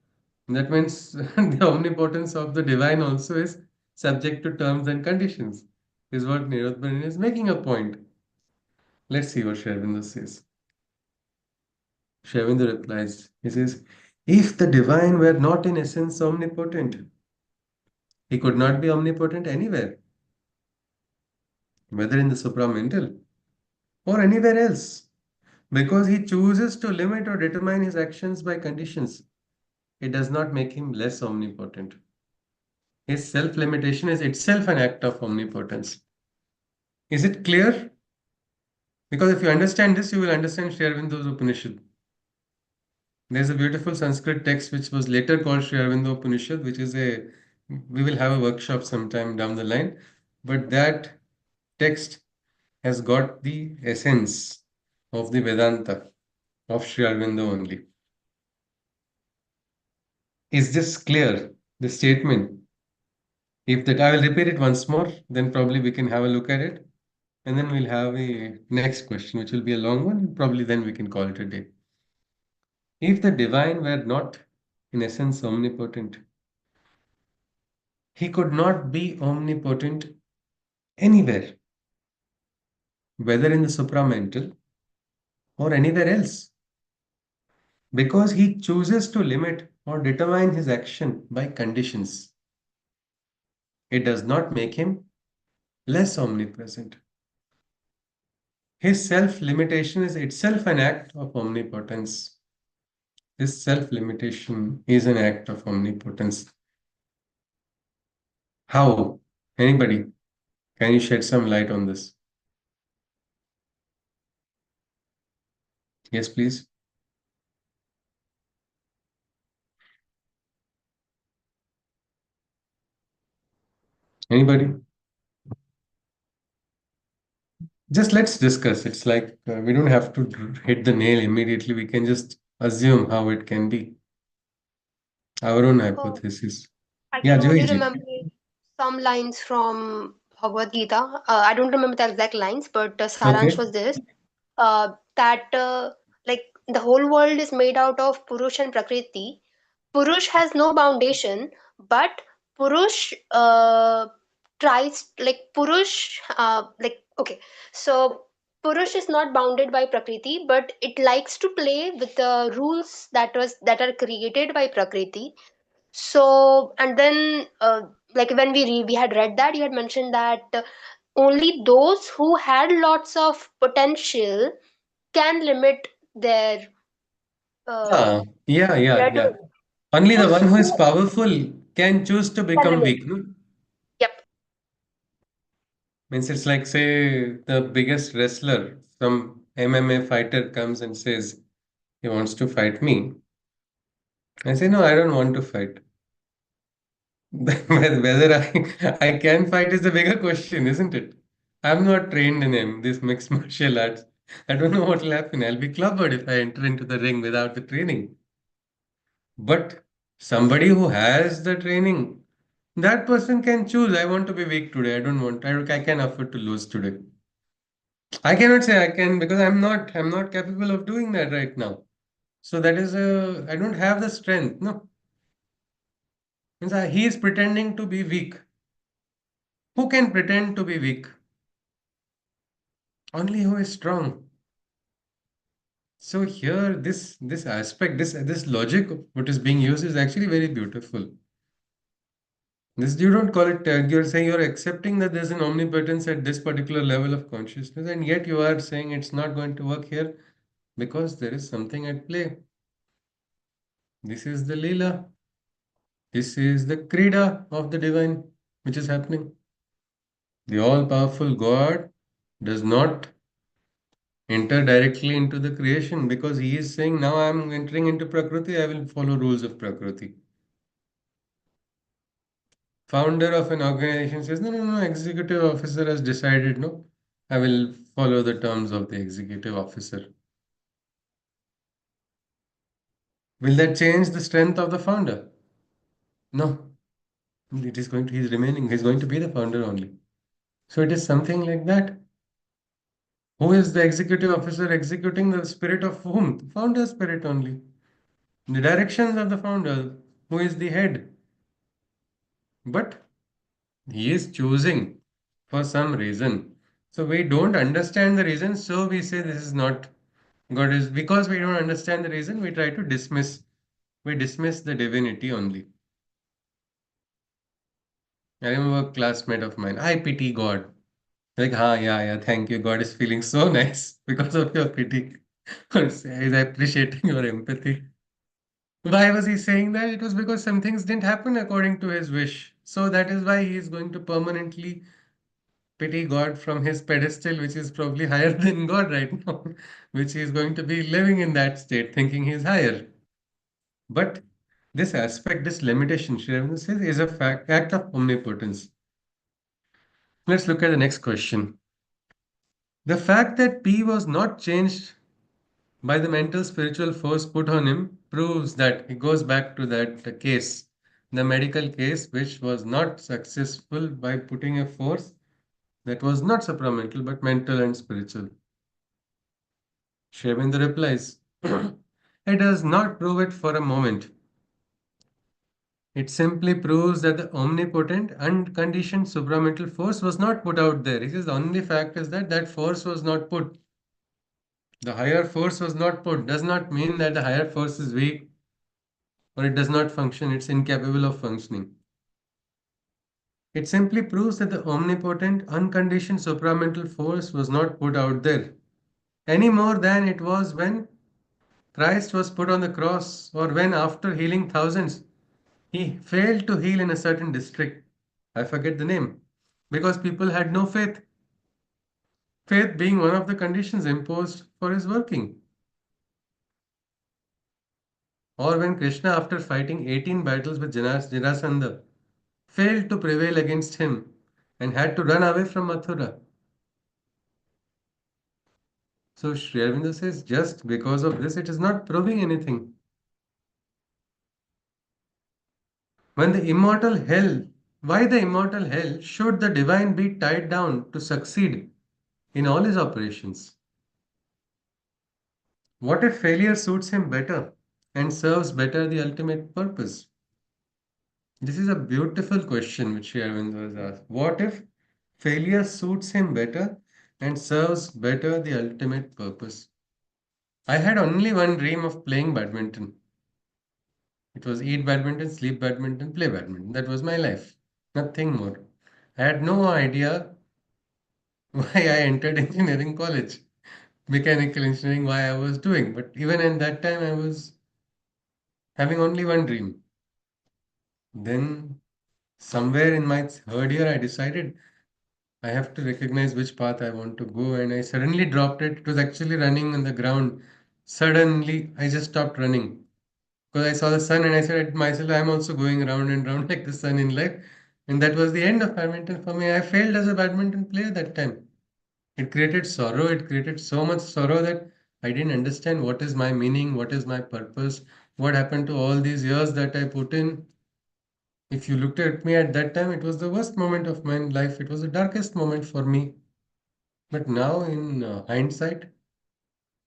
That means the omnipotence of the divine also is subject to terms and conditions. is what Niroadbaran is making a point. Let's see what Sri Aurobindo says. Sri Aurobindo replies, he says, if the divine were not in essence omnipotent, he could not be omnipotent anywhere, whether in the supramental or anywhere else, because he chooses to limit or determine his actions by conditions. It does not make him less omnipotent. His self limitation is itself an act of omnipotence. Is it clear? Because if you understand this, you will understand Sri Aurobindo's Upanishad. There's a beautiful Sanskrit text which was later called Sri Aurobindo Upanishad, which is we will have a workshop sometime down the line. But that text has got the essence of the Vedanta of Sri Aurobindo only. Is this clear? The statement? If that, I will repeat it once more, then probably we can have a look at it. And then we'll have a next question, which will be a long one, and probably then we can call it a day. If the divine were not, in essence, omnipotent, he could not be omnipotent anywhere, whether in the supramental or anywhere else, because he chooses to limit or determine his action by conditions. It does not make him less omnipresent. His self limitation is itself an act of omnipotence. This self limitation is an act of omnipotence. How? Anybody? Can you shed some light on this? Yes, please. Anybody? Just let's discuss. It's like we don't have to hit the nail immediately. We can just assume how it can be. Our own Oh, hypothesis. I Yeah, can only Joyji. remember some lines from Bhagavad Gita. I don't remember the exact lines, but Saransh Okay. was this that like the whole world is made out of Purush and Prakriti. Purush has no foundation, but Purush tries like Purush like okay, so Purush is not bounded by Prakriti, but it likes to play with the rules that are created by Prakriti. So and then like when we had read that you had mentioned that only those who had lots of potential can limit their uh, Ah, yeah, yeah, their yeah. doing. Only the Those one who is who powerful can choose to can become limit. weak. No? Yep. Means it's like, say, the biggest wrestler, some MMA fighter comes and says he wants to fight me. I say, no, I don't want to fight. Whether I can fight is the bigger question, isn't it? I'm not trained in this mixed martial arts. I don't know what will happen. I'll be clobbered if I enter into the ring without the training. But somebody who has the training, that person can choose. I want to be weak today. I don't want. I can afford to lose today. I cannot say I can because I'm not capable of doing that right now. So that is I don't have the strength. No, means he is pretending to be weak. Who can pretend to be weak? Only who is strong. So here, this aspect, this logic, what is being used is actually very beautiful. This you don't call it. You're saying you're accepting that there's an omnipotence at this particular level of consciousness, and yet you are saying it's not going to work here because there is something at play. This is the Leela. This is the Krida of the divine, which is happening. The all-powerful God does not enter directly into the creation because he is saying, now I'm entering into Prakriti, I will follow rules of Prakriti. Founder of an organization says, no, no, no, executive officer has decided, no, I will follow the terms of the executive officer. Will that change the strength of the founder? No, he's remaining, he's going to be the founder only. So it is something like that. Who is the executive officer executing the spirit of whom? The founder spirit only. The directions of the founder, who is the head. But he is choosing for some reason. So we don't understand the reason, so we say this is not God. Is because we don't understand the reason, we try to dismiss. We dismiss the divinity only. I remember a classmate of mine, I pity God. Like, yeah, thank you. God is feeling so nice because of your pity. He's appreciating your empathy. Why was he saying that? It was because some things didn't happen according to his wish. So that is why he is going to permanently pity God from his pedestal, which is probably higher than God right now, which he is going to be living in that state, thinking he's higher. But this aspect, this limitation, Sri Aurobindo says, is a fact, act of omnipotence. Let's look at the next question. The fact that P was not changed by the mental spiritual force put on him proves that he goes back to that case, the medical case, which was not successful by putting a force that was not supramental but mental and spiritual. Shrevinda replies, it does not prove it for a moment. It simply proves that the omnipotent, unconditioned supramental force was not put out there. He says the only fact is that that force was not put. The higher force was not put. Does not mean that the higher force is weak or it does not function. It's incapable of functioning. It simply proves that the omnipotent, unconditioned supramental force was not put out there any more than it was when Christ was put on the cross or when, after healing thousands, he failed to heal in a certain district. I forget the name because people had no faith. Faith being one of the conditions imposed for his working. Or when Krishna, after fighting 18 battles with Jarasandha, failed to prevail against him and had to run away from Mathura. So Sri Aurobindo says just because of this, it is not proving anything. When the immortal hell, why the immortal hell should the divine be tied down to succeed in all his operations? What if failure suits him better and serves better the ultimate purpose? This is a beautiful question which Sri Aurobindo has asked. What if failure suits him better and serves better the ultimate purpose? I had only one dream of playing badminton. It was eat badminton, sleep badminton, play badminton. That was my life. Nothing more. I had no idea why I entered engineering college, mechanical engineering, why I was doing. But even in that time, I was having only one dream. Then, somewhere in my third year, I decided I have to recognize which path I want to go, and I suddenly dropped it. It was actually running on the ground. Suddenly, I just stopped running because I saw the sun, and I said to myself, I'm also going round and round like the sun in life. And that was the end of badminton for me. I failed as a badminton player that time. It created sorrow. It created so much sorrow that I didn't understand what is my meaning, what is my purpose, what happened to all these years that I put in. If you looked at me at that time, it was the worst moment of my life. It was the darkest moment for me. But now, in hindsight,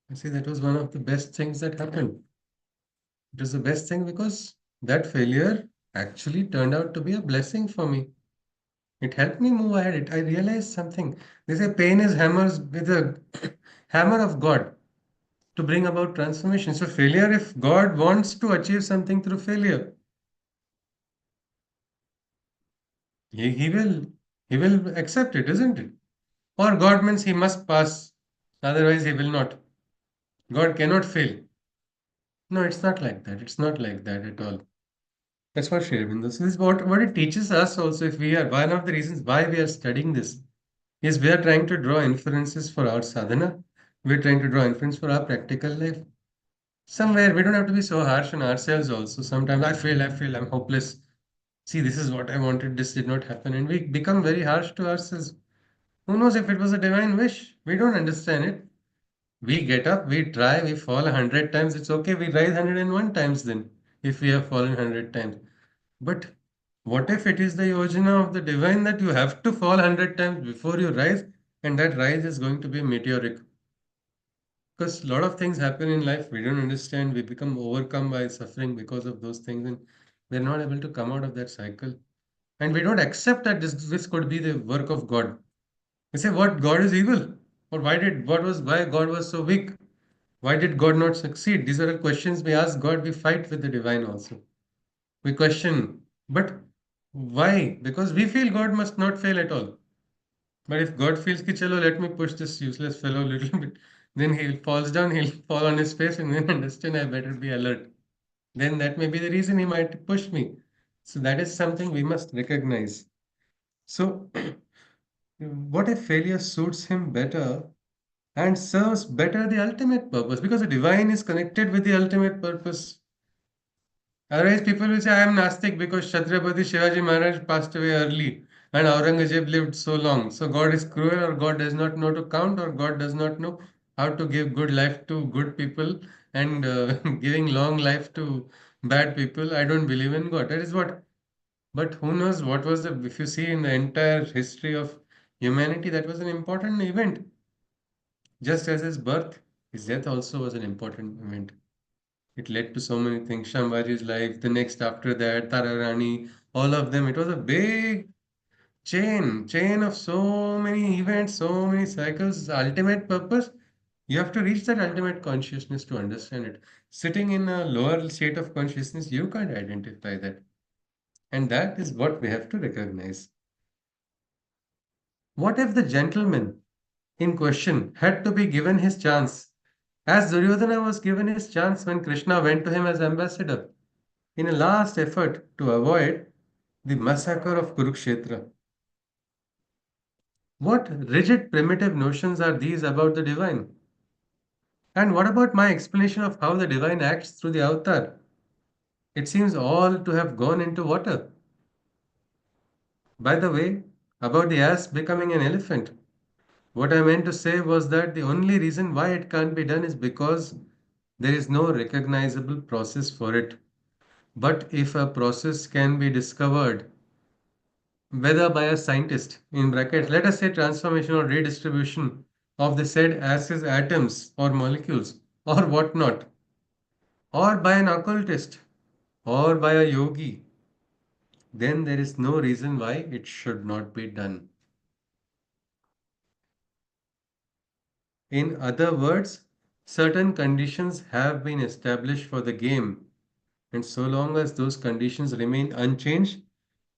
I see that was one of the best things that happened. It was the best thing because that failure actually turned out to be a blessing for me. It helped me move ahead. I realized something. They say pain is hammers with a hammer of God to bring about transformation. So failure, if God wants to achieve something through failure, he will accept it, isn't it? Or God means he must pass, otherwise he will not. God cannot fail. No, it's not like that. It's not like that at all. That's what Sri Aurobindo says. This is what it teaches us also. If we are one of the reasons why we are studying this is we are trying to draw inferences for our sadhana. We're trying to draw inference for our practical life. Somewhere we don't have to be so harsh on ourselves also. Sometimes I feel, I'm hopeless. See, this is what I wanted, this did not happen. And we become very harsh to ourselves. Who knows if it was a divine wish? We don't understand it. We get up, we try, we fall 100 times. It's okay, we rise 101 times then, if we have fallen 100 times. But what if it is the yojana of the divine that you have to fall 100 times before you rise, and that rise is going to be meteoric? Because a lot of things happen in life we don't understand. We become overcome by suffering because of those things, and we're not able to come out of that cycle. And we don't accept that this could be the work of God. They say, what, God is evil? Or why God was so weak? Why did God not succeed? These are the questions we ask God. We fight with the divine also. We question, but why? Because we feel God must not fail at all. But if God feels ki chalo, let me push this useless fellow a little bit, then he falls down, he'll fall on his face and then understand I better be alert. Then that may be the reason he might push me. So that is something we must recognize. So what if failure suits him better and serves better the ultimate purpose? Because the divine is connected with the ultimate purpose. Otherwise, people will say, I am Nastic because Chhatrapati Shivaji Maharaj passed away early and Aurangzeb lived so long. So God is cruel, or God does not know to count, or God does not know how to give good life to good people and giving long life to bad people. I don't believe in God. That is what. But who knows what was the, if you see in the entire history of humanity, that was an important event. Just as his birth, his death also was an important event. It led to so many things. Shambhaji's life, the next after that, Tararani, all of them. It was a big chain of so many events, so many cycles. The ultimate purpose, you have to reach that ultimate consciousness to understand it. Sitting in a lower state of consciousness, you can't identify that. And that is what we have to recognize. What if the gentleman in question had to be given his chance, as Duryodhana was given his chance when Krishna went to him as ambassador, in a last effort to avoid the massacre of Kurukshetra? What rigid primitive notions are these about the divine? And what about my explanation of how the divine acts through the avatar? It seems all to have gone into water. By the way, about the ass becoming an elephant, what I meant to say was that the only reason why it can't be done is because there is no recognizable process for it. But if a process can be discovered, whether by a scientist, in brackets, let us say transformation or redistribution of the said ass's atoms or molecules or whatnot, or by an occultist or by a yogi, then there is no reason why it should not be done. In other words, certain conditions have been established for the game, and so long as those conditions remain unchanged,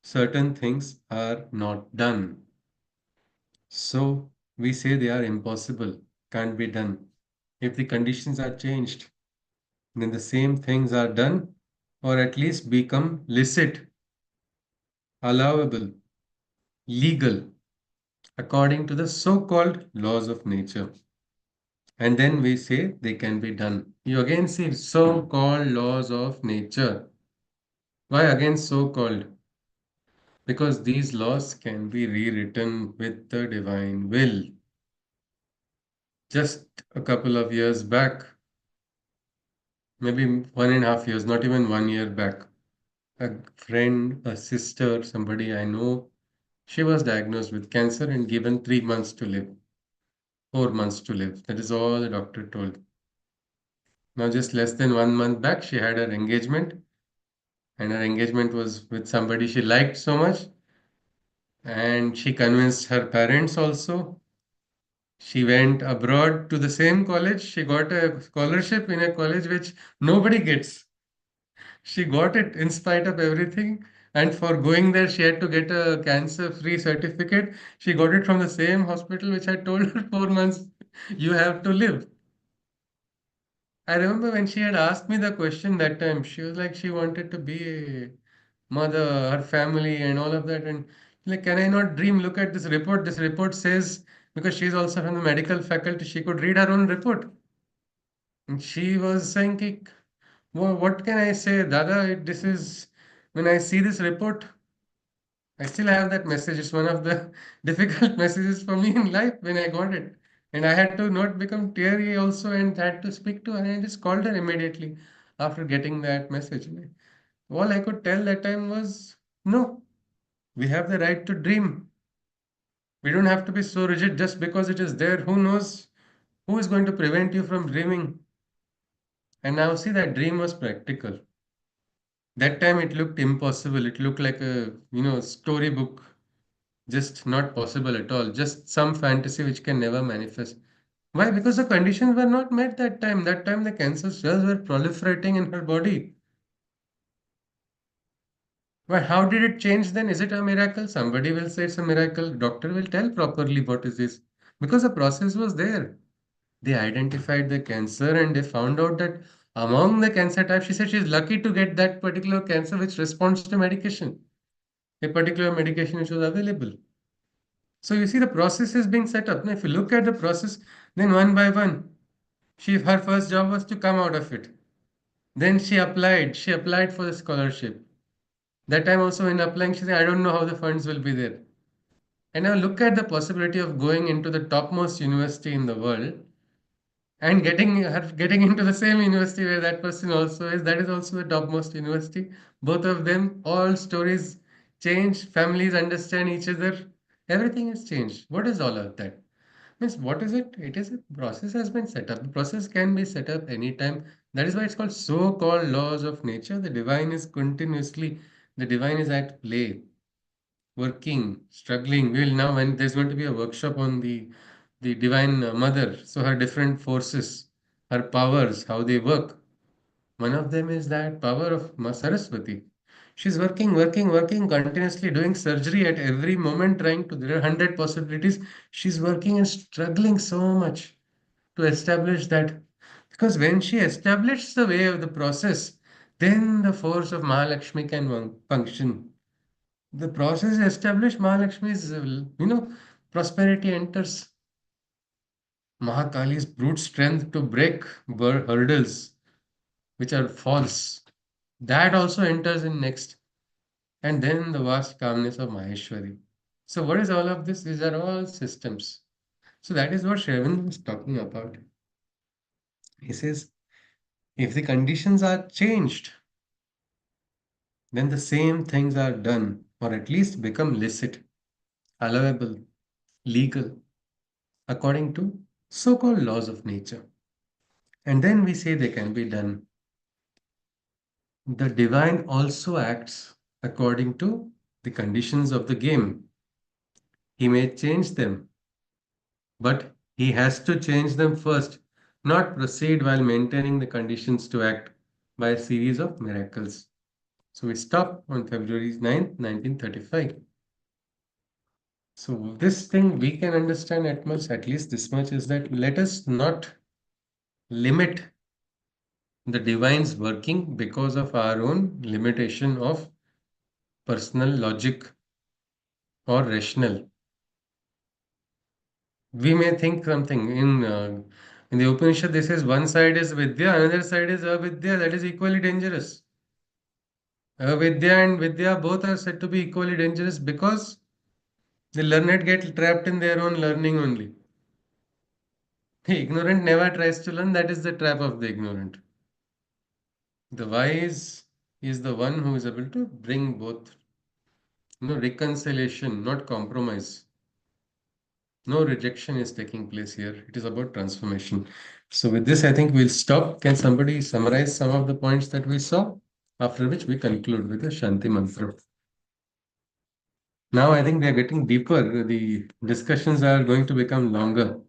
certain things are not done. So we say they are impossible, can't be done. If the conditions are changed, then the same things are done, or at least become licit, allowable, legal, according to the so called laws of nature. And then we say they can be done. You again see so called laws of nature. Why again so called? Because these laws can be rewritten with the divine will. Just a couple of years back, maybe 1.5 years, not even 1 year back, a friend, a sister, somebody I know, she was diagnosed with cancer and given 3 months to live, 4 months to live. That is all the doctor told. Now, just less than 1 month back, she had her engagement, and her engagement was with somebody she liked so much, and she convinced her parents also. She went abroad to the same college. She got a scholarship in a college which nobody gets. She got it in spite of everything. And for going there, she had to get a cancer-free certificate. She got it from the same hospital which had told her 4 months, you have to live. I remember when she had asked me the question that time, she was like, she wanted to be a mother, her family, and all of that. And like, can I not dream? Look at this report. This report says, because she's also from the medical faculty, she could read her own report. And she was saying, ki, what can I say, Dada? This is, when I see this report, I still have that message. It's one of the difficult messages for me in life when I got it. And I had to not become teary also and had to speak to her. And I just called her immediately after getting that message. All I could tell that time was, no, we have the right to dream. We don't have to be so rigid just because it is there. Who knows who is going to prevent you from dreaming? And now see, that dream was practical. That time it looked impossible. It looked like a, storybook. just not possible at all, just some fantasy which can never manifest. Why? Because the conditions were not met that time. That time the cancer cells were proliferating in her body. Why? How did it change then? Is it a miracle? Somebody will say it's a miracle. Doctor will tell properly what is this. Because the process was there. They identified the cancer and they found out that among the cancer types, she said she's lucky to get that particular cancer which responds to medication, a particular medication which was available. So you see the process is being set up. Now, if you look at the process, then one by one, her first job was to come out of it. Then she applied. She applied for the scholarship. That time also in applying, she said, I don't know how the funds will be there. And now look at the possibility of going into the topmost university in the world and getting into the same university where that person also is. That is also the topmost university. Both of them, all stories change, families understand each other. Everything has changed. What is all of that? Means what is it? It is a process has been set up. The process can be set up anytime. That is why it's called so-called laws of nature. The divine is at play, working, struggling. We'll now, when there's going to be a workshop on the divine mother, so her different forces, her powers, how they work. One of them is that power of Ma Saraswati. She's working, working, working, continuously doing surgery at every moment, trying to, there are 100 possibilities. She's working and struggling so much to establish that. Because when she establishes the way of the process, then the force of Mahalakshmi can function. The process established Mahalakshmi's, prosperity enters. Mahakali's brute strength to break hurdles which are false. That also enters in next. And then the vast calmness of Maheshwari. So, what is all of this? These are all systems. So, that is what Shravan was talking about. He says, if the conditions are changed, then the same things are done, or at least become licit, allowable, legal, according to so called laws of nature. And then we say they can be done. The divine also acts according to the conditions of the game. He may change them, but he has to change them first, not proceed while maintaining the conditions to act by a series of miracles. So we stop on February 9th, 1935. So this thing we can understand at least this much is that let us not limit the divine's working because of our own limitation of personal logic or rational. We may think something in the Upanishad. This is one side is Vidya, another side is Avidya. That is equally dangerous. Avidya and Vidya both are said to be equally dangerous because the learned get trapped in their own learning only. The ignorant never tries to learn. That is the trap of the ignorant. The wise is the one who is able to bring both, reconciliation, not compromise. No rejection is taking place here. It is about transformation. So with this, I think we'll stop. Can somebody summarize some of the points that we saw? After which we conclude with the Shanti Mantra. Now I think we are getting deeper. The discussions are going to become longer.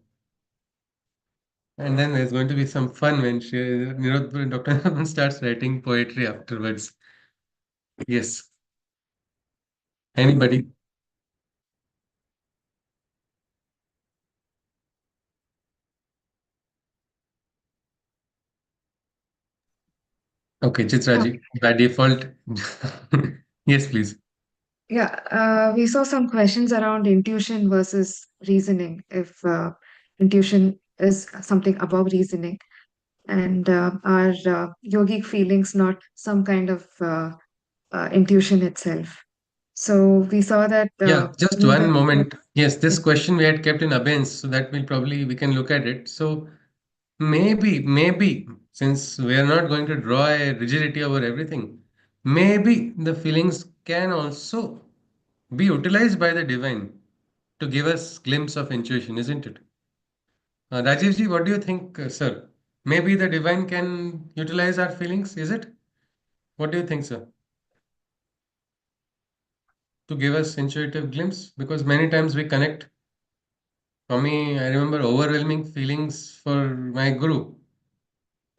And then there's going to be some fun when Dr. Niroadbaran starts writing poetry afterwards. Yes. Anybody? Okay, Chitraji, by default. Yes, please. Yeah, we saw some questions around intuition versus reasoning, if intuition is something above reasoning, and are yogic feelings not some kind of intuition itself. So we saw that Yeah, just in one the moment. Yes, this yes, question we had kept in abeyance, so that we can look at it. So maybe, since we are not going to draw a rigidity over everything, maybe the feelings can also be utilized by the divine to give us glimpse of intuition, isn't it? Rajivji, what do you think, sir? Maybe the divine can utilize our feelings, is it? What do you think, sir? to give us intuitive glimpse? Because many times we connect. For me, I remember overwhelming feelings for my guru.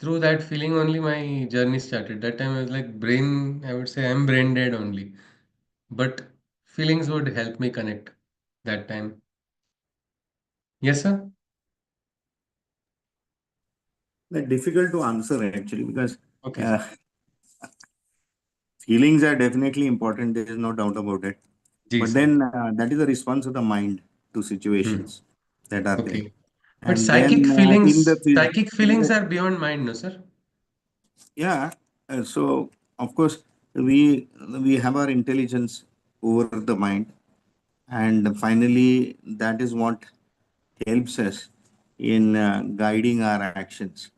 Through that feeling only my journey started. That time I was like brain, I would say I'm brain dead only. But feelings would help me connect that time. Yes, sir? They're difficult to answer actually because Okay, sir. uh, feelings are definitely important. There is no doubt about it. Ji, But sir. then that is the response of the mind to Hmm. situations that are there. Okay. But And then psychic in feelings the are beyond mind, no, sir? yeah, so of course we have our intelligence over the mind, and finally that is what helps us in guiding our actions,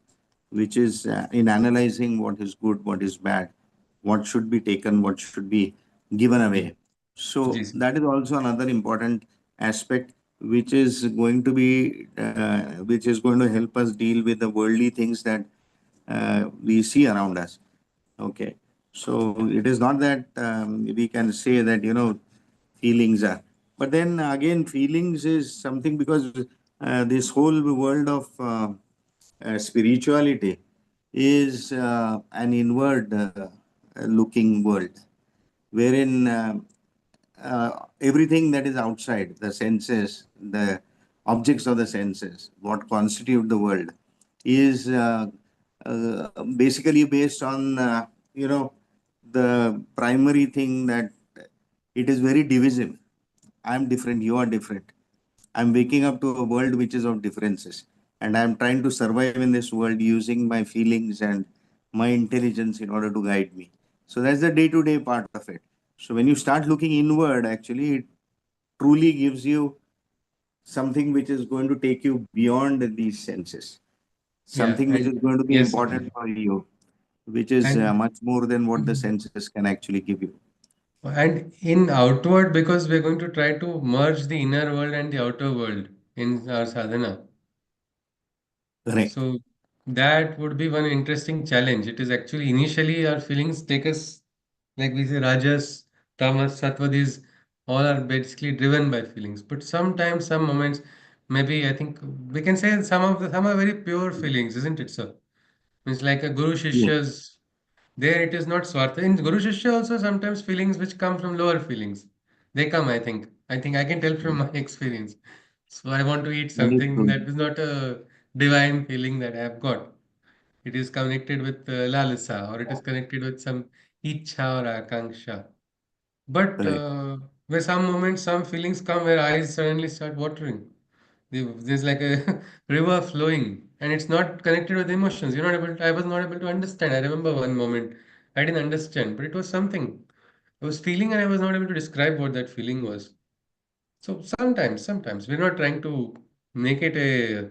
which is in analyzing what is good, what is bad, what should be taken, what should be given away. Ji, So sir. that is also another important aspect, which is going to be which is going to help us deal with the worldly things that we see around us. Okay, so it is not that we can say that feelings are, but then again feelings is something because this whole world of spirituality is an inward looking world wherein everything that is outside the senses, the objects of the senses, what constitute the world, is basically based on the primary thing that it is very divisive. I'm different, you are different. I'm waking up to a world which is of differences, and I'm trying to survive in this world using my feelings and my intelligence in order to guide me. So that's the day to day part of it. So when you start looking inward, actually, it truly gives you something which is going to take you beyond these senses, Yeah, something which is and going to be yes, sir. important for you, which is And much more than what the senses can actually give you. and in outward, because we're going to try to merge the inner world and the outer world in our sadhana. Correct. So that would be one interesting challenge. It is actually initially our feelings take us, like we say, Rajas, Tamas, Sattva, these all are basically driven by feelings. But sometimes, some moments, maybe I think we can say some are very pure feelings, isn't it, sir? It's like a Guru Yes. Shishya's. There it is not Swartha. In Guru Shishya also sometimes feelings which come from lower feelings. They come, I think. I think I can tell from my experience. So I want to eat That is something true. that is not a divine feeling that I have got. It is connected with lalasa, or it is connected with some ichha or akanksha. But Correct. where some moments, some feelings come where eyes suddenly start watering. There's like a river flowing, and it's not connected with emotions. You're not able to, I was not able to understand. I remember one moment I didn't understand, but it was something. I was feeling, and I was not able to describe what that feeling was. So sometimes we're not trying to make it a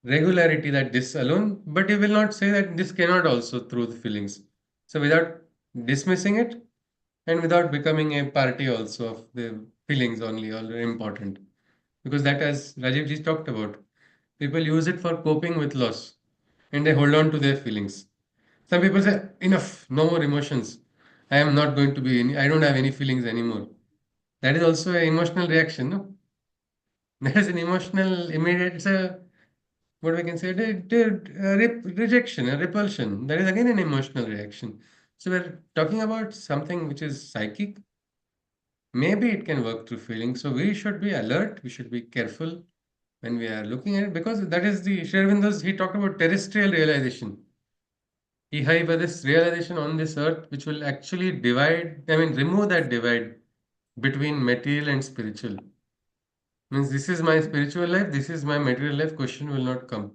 regularity that this alone, but you will not say that this cannot also through the feelings. So without dismissing it and without becoming a party also of the feelings only, all are important. Because that, as Rajiv ji talked about, people use it for coping with loss and they hold on to their feelings. Some people say, enough, no more emotions. I am not going to be any, I don't have any feelings anymore. That is also an emotional reaction, no? That is an emotional, immediate, it's a, what we can say, rejection, a repulsion. That is again an emotional reaction. So we're talking about something which is psychic. Maybe it can work through feelings. So we should be alert, we should be careful when we are looking at it, because that is the Sri Aurobindo's, he talked about terrestrial realization. He had this realization on this earth which will actually divide, I mean, remove that divide between material and spiritual. Means this is my spiritual life, this is my material life, question will not come.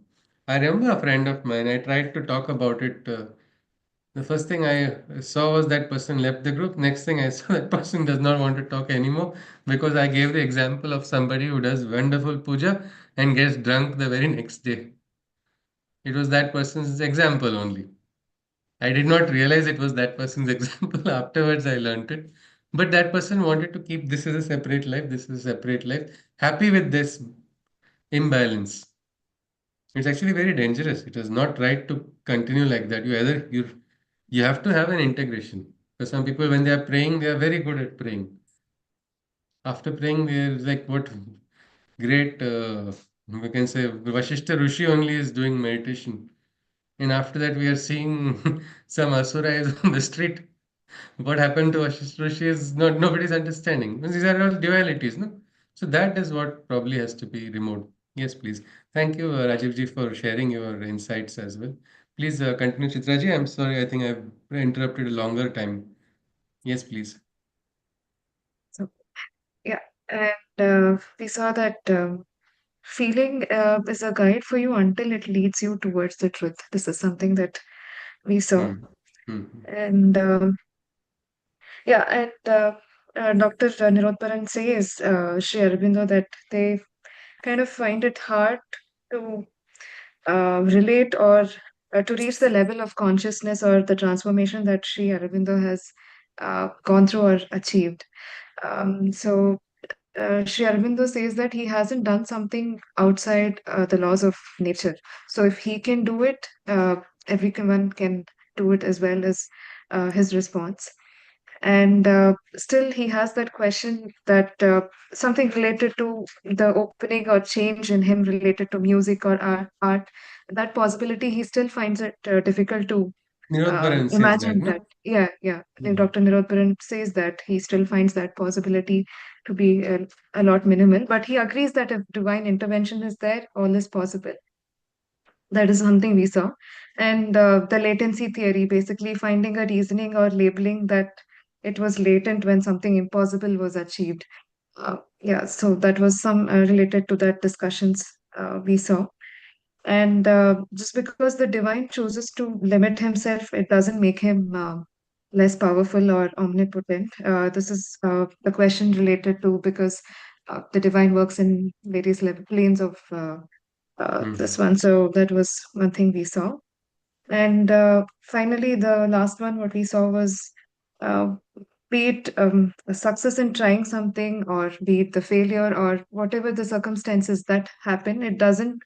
I remember a friend of mine, I tried to talk about it. The first thing I saw was that person left the group. Next thing I saw, that person does not want to talk anymore because I gave the example of somebody who does wonderful puja and gets drunk the very next day. It was that person's example only. I did not realize it was that person's example. Afterwards, I learned it. But that person wanted to keep this as a separate life, this is a separate life, happy with this imbalance. It's actually very dangerous. It is not right to continue like that. You have to have an integration. For some people, when they are praying, they are very good at praying. After praying, we're like, what great, we can say, Vashishta Rishi only is doing meditation. And after that, we are seeing some asuras on the street. What happened to Vashishta Rishi is not nobody's understanding. These are all dualities, no? So that is what probably has to be removed. Yes, please. Thank you, Rajiv ji, for sharing your insights as well. Please continue, Chitra ji. I'm sorry, I think I've interrupted a longer time. Yes, please. So, yeah, and we saw that feeling is a guide for you until it leads you towards the truth. This is something that we saw. Hmm. Hmm. And yeah, and Dr. Niroadbaran says, Sri Aurobindo, that they kind of find it hard to relate or to reach the level of consciousness or the transformation that Sri Aurobindo has gone through or achieved. Sri Aurobindo says that he hasn't done something outside the laws of nature. So if he can do it, everyone can do it as well as his response. And still, he has that question that something related to the opening or change in him related to music or art, that possibility, he still finds it difficult to Nirodbaran says that, imagine no? that. Yeah, yeah. And Mhm. Dr. Nirodbaran says that he still finds that possibility to be a lot minimal, but he agrees that if divine intervention is there, all is possible. That is something we saw. And the latency theory, basically finding a reasoning or labeling that it was latent when something impossible was achieved. Yeah, so that was some related to that discussions we saw. And just because the divine chooses to limit himself, it doesn't make him less powerful or omnipotent. This is the question related to because the divine works in various planes of this Mhm. one. So that was one thing we saw. And finally, the last one, what we saw was uh, be it a success in trying something, or be it the failure, or whatever the circumstances that happen, it doesn't,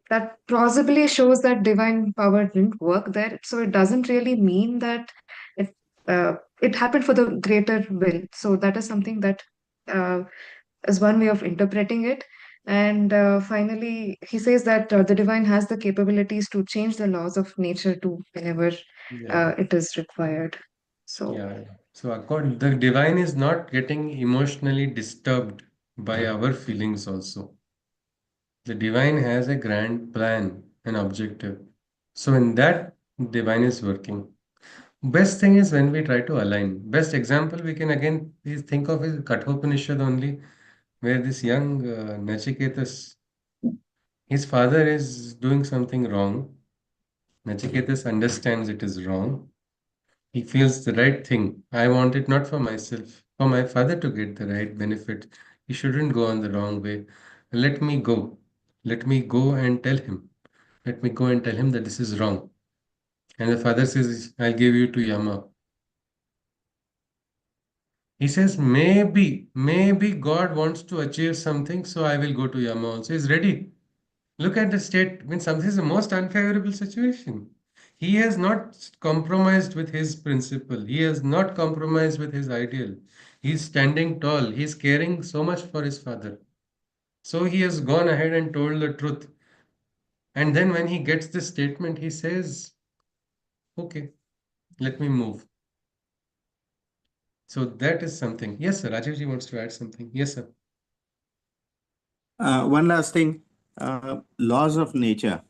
that plausibly shows that divine power didn't work there. So it doesn't really mean that it it happened for the greater will. So that is something that uh, is one way of interpreting it. And finally, he says that the divine has the capabilities to change the laws of nature to whenever Yeah. it is required. So, Yeah. So according, the divine is not getting emotionally disturbed by our feelings also. The divine has a grand plan, an objective. So in that, divine is working. Best thing is when we try to align. Best example we can again is think of is Kathopanishad only, where this young Nachiketas, his father is doing something wrong. Nachiketas understands it is wrong. He feels the right thing. I want it not for myself, for my father to get the right benefit. He shouldn't go on the wrong way. Let me go. Let me go and tell him. Let me go and tell him that this is wrong. And the father says, I'll give you to Yama. He says, maybe God wants to achieve something, so I will go to Yama also. He's ready. Look at the state. I mean, something is the most unfavorable situation. He has not compromised with his principle. He has not compromised with his ideal. He's standing tall. He's caring so much for his father. So he has gone ahead and told the truth. And then when he gets this statement, he says, okay, let me move. So that is something. Yes, sir. Rajivji wants to add something. Yes, sir. One last thing, laws of nature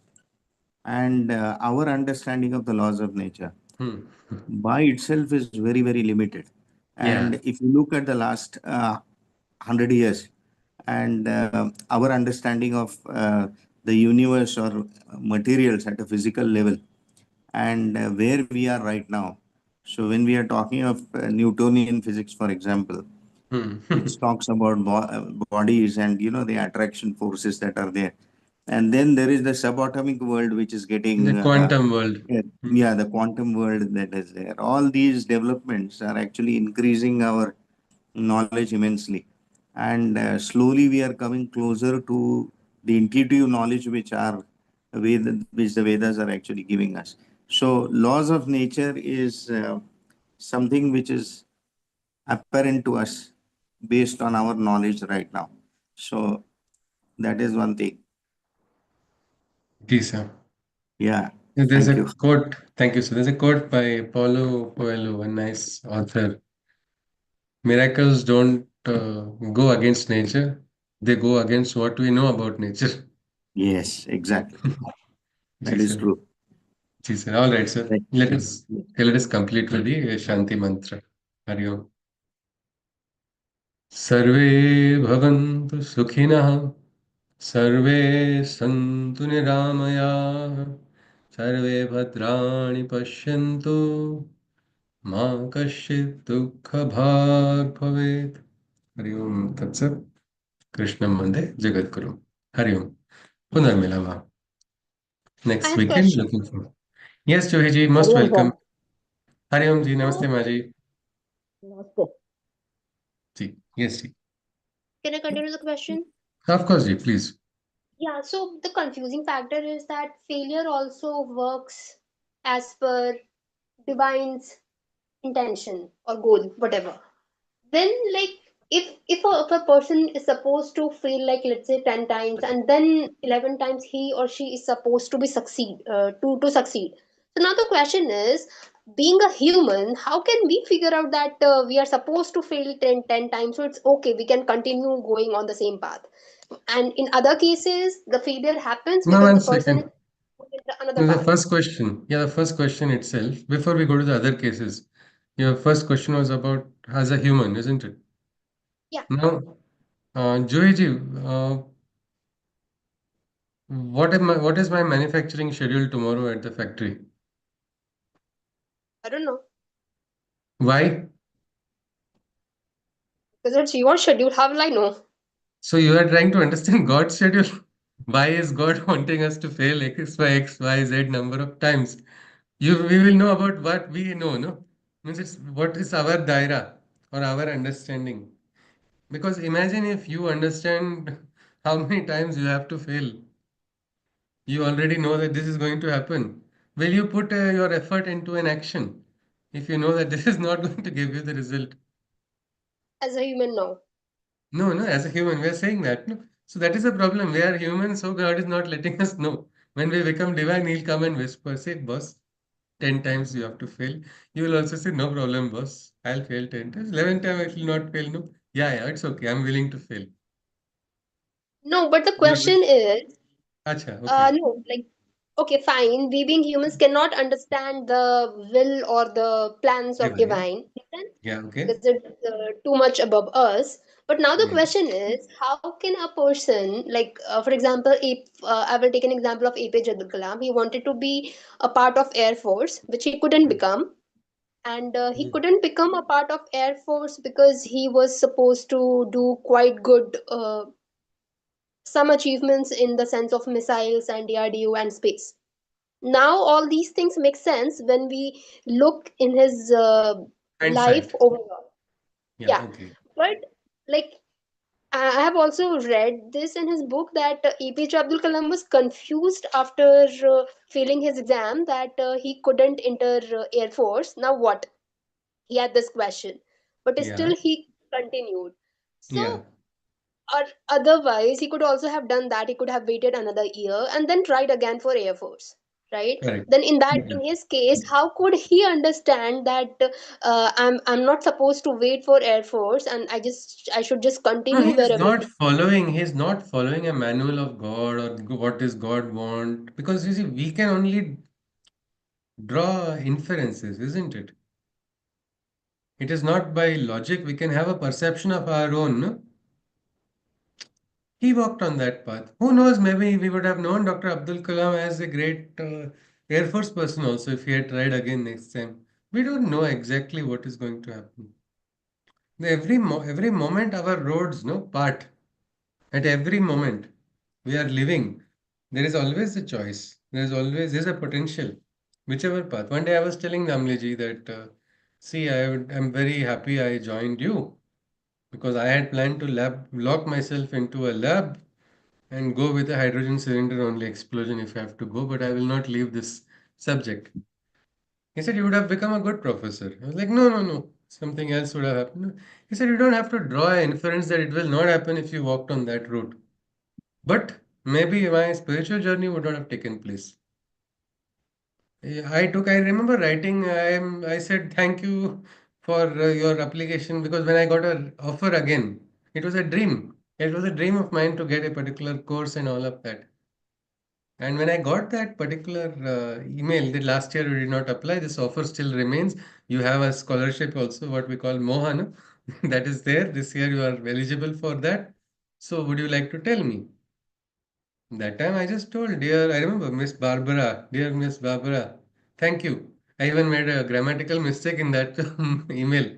and our understanding of the laws of nature Hmm. by itself is very, very limited. And Yeah. if you look at the last 100 years and our understanding of the universe or materials at a physical level and where we are right now. So when we are talking of Newtonian physics, for example, Hmm. which talks about bodies and the attraction forces that are there, and then there is the subatomic world which is The getting quantum world. Hmm. yeah, the quantum world that is there. All these developments are actually increasing our knowledge immensely, and slowly we are coming closer to the intuitive knowledge which the Vedas are actually giving us. So laws of nature is something which is apparent to us based on our knowledge right now. So that is one thing. Okay, sir. Yeah. There's Thank a you. quote. Thank you, sir. There's a quote by Paulo Coelho, a nice author. Miracles don't go against nature; they go against what we know about nature. Yes, exactly. Ji That is sir. true. Ji sir. All right, sir. Right. Let us complete with the Shanti mantra. Hari Om. सर्वे भवन्तु सुखिनः सर्वे सन्तु निरामयाः सर्वे भद्राणि पश्यन्तु मा कश्चित् दुःखभाग् भवेत् हरि ओम तत्सत् कृष्णं वन्दे जगद्गुरुं हरि ओम पुनर्मिलामः I next have weekend question. looking for yes Johi ji most Hariom welcome sir. Hari Om ji So, नमस्ते माँ जी namaste. Ji yes ji Can I continue the question? of course ji please Yeah, so the confusing factor is that failure also works as per divine's intention or goal, whatever. Then, like, if a person is supposed to fail, like, let's say 10 times, and then 11 times he or she is supposed to be succeed to succeed. So now the question is, being a human, how can we figure out that we are supposed to fail ten times, so it's okay, we can continue going on the same path? And in other cases, the failure happens no because one the person is second in another no, the path. first question yeah the first question itself before we go to the other cases your first question was about as a human isn't it Yeah, now Johi ji what is my manufacturing schedule tomorrow at the factory I don't know, why because it's your schedule. How will I know? so you are trying to understand God's schedule. Why is God wanting us to fail X by X, Y, Z number of times? We will know about what we know, no? Means it's what is our daira or our understanding. Because imagine if you understand how many times you have to fail. You already know that this is going to happen. Will you put your effort into an action if you know that this is not going to give you the result? As a human, no. No, no, as a human, we are saying that. No? So that is the problem. We are humans, so God is not letting us know. When we become divine, He'll come and whisper, say, boss, 10 times you have to fail. You will also say, no problem, boss. I'll fail 10 times. 11 times I will not fail. No. Yeah, yeah, it's okay. I'm willing to fail. No, but the You will. question is, Acha, okay. no, like, okay, fine. We being humans cannot understand the will or the plans of Divine. divine, makes sense? Yeah, okay. Because it's too much above us. But now the Yeah. question is, how can a person, like, for example, if I will take an example of APJ Abdul Kalam, he wanted to be a part of Air Force, which he couldn't become. And he Mm. couldn't become a part of Air Force because he was supposed to do quite good, some achievements in the sense of missiles and DRDO and space. Now all these things make sense when we look in his life Hindsight. overall. Yeah, Yeah, okay. but like, I have also read this in his book that APJ Abdul Kalam was confused after failing his exam that he couldn't enter Air Force. Now what? He had this question, but Yeah, still he continued. yeah. So, or otherwise, he could also have done that. He could have waited another year and then tried again for Air Force, right? Correct. Then in that, Yeah. in his case, how could he understand that I'm not supposed to wait for Air Force and I should just No, continue he is wherever. not following. He is not following a manual of God or what does God want. Because you see, we can only draw inferences, isn't it? It is not by logic. We can have a perception of our own. No? He walked on that path. Who knows? Maybe we would have known Dr. Abdul Kalam as a great Air Force person also if he had tried again next time. We don't know exactly what is going to happen. Every moment our roads no part. At every moment we are living, there is always a choice. There's a potential, whichever path. One day I was telling Namliji that, see, I'm very happy I joined you because I had planned to lock myself into a lab and go with a hydrogen cylinder only explosion if I have to go, but I will not leave this subject. He said, you would have become a good professor. I was like, no, no, no. something else would have happened. He said, you don't have to draw an inference that it will not happen if you walked on that route. But maybe my spiritual journey would not have taken place. Yeah, I remember writing, I said thank you for your application because when I got an offer again, it was a dream. It was a dream of mine to get a particular course and all of that. And when I got that particular email that last year you did not apply, this offer still remains. You have a scholarship also, what we call Mohan, that is there. This year you are eligible for that. So would you like to tell me? That time I just told, dear, I remember Miss Barbara, dear Miss Barbara, thank you. I even made a grammatical mistake in that email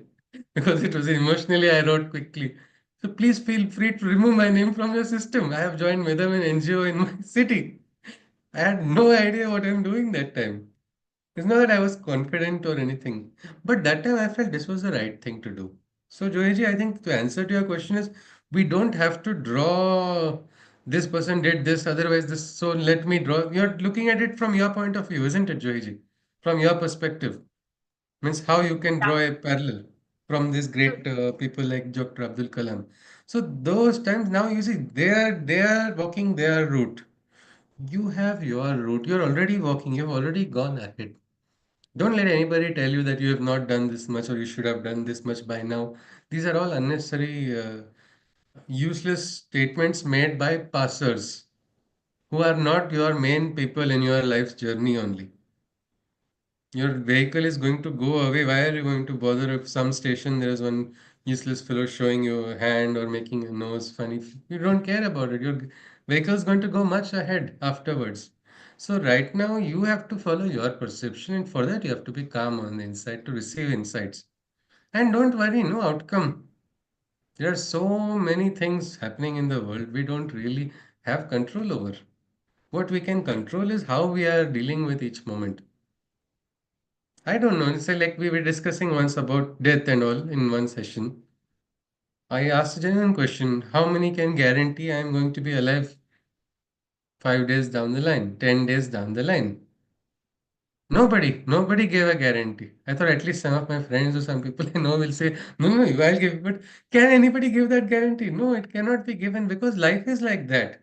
because it was emotionally I wrote quickly. So please feel free to remove my name from your system. I have joined Medam an NGO in my city. I had no idea what I'm doing that time. It's not that I was confident or anything, but that time I felt this was the right thing to do. So, Joyji, I think the answer to your question is we don't have to draw this person did this, otherwise this. So let me draw. You're looking at it from your point of view, isn't it, Joyji? From your perspective, means how you can draw a parallel from these great people like Dr. Abdul Kalam. So those times now you see they are walking their route. You have your route. You're already walking. You've already gone ahead. Don't let anybody tell you that you have not done this much or you should have done this much by now. These are all unnecessary, useless statements made by passers who are not your main people in your life's journey only. Your vehicle is going to go away. Why are you going to bother if some station there is one useless fellow showing you a hand or making a nose funny? You don't care about it. Your vehicle is going to go much ahead afterwards. So right now you have to follow your perception, and for that you have to be calm on the inside to receive insights. And don't worry, no outcome. There are so many things happening in the world we don't really have control over. What we can control is how we are dealing with each moment. I don't know. It's like we were discussing once about death and all in one session. I asked a genuine question. How many can guarantee I am going to be alive 5 days down the line, 10 days down the line? Nobody gave a guarantee. I thought at least some of my friends or some people I know will say, no, no, I'll give it. But can anybody give that guarantee? No, it cannot be given because life is like that.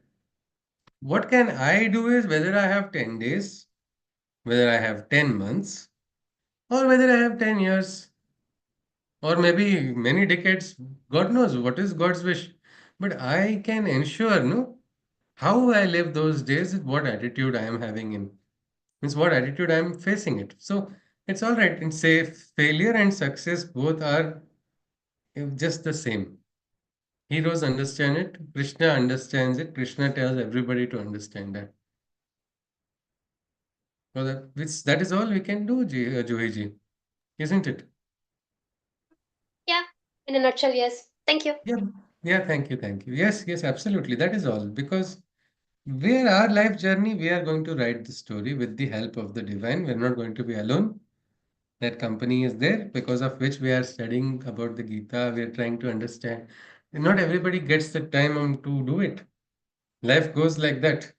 What can I do is whether I have 10 days, whether I have 10 months, or whether I have 10 years. Or maybe many decades. God knows what is God's wish. But I can ensure, no, how I live those days is what attitude I am having in. Means what attitude I am facing it. So it's all right. And say failure and success both are just the same. Heroes understand it. Krishna understands it. Krishna tells everybody to understand that. So that is all we can do, Johiji, isn't it? Yeah, in a nutshell, yes. Thank you. Yeah. Yeah, thank you, thank you. Yes, yes, absolutely. That is all. Because where our life journey, we are going to write the story with the help of the divine. We're not going to be alone. That company is there because of which we are studying about the Gita. We are trying to understand. And not everybody gets the time to do it. Life goes like that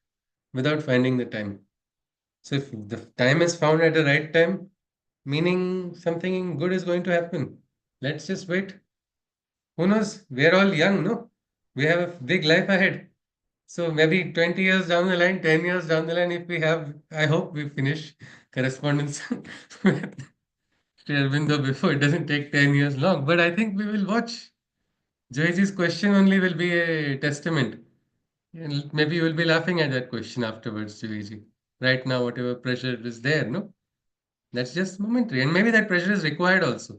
without finding the time. So if the time is found at the right time, meaning something good is going to happen. Let's just wait. Who knows? We are all young, no? We have a big life ahead. So maybe 20 years down the line, 10 years down the line, if we have, I hope we finish correspondence with Sri Aurobindo before it doesn't take 10 years long. But I think we will watch. Joyji's question only will be a testament. And maybe you will be laughing at that question afterwards, Joyji. Right now, whatever pressure is there, no? That's just momentary. And maybe that pressure is required also.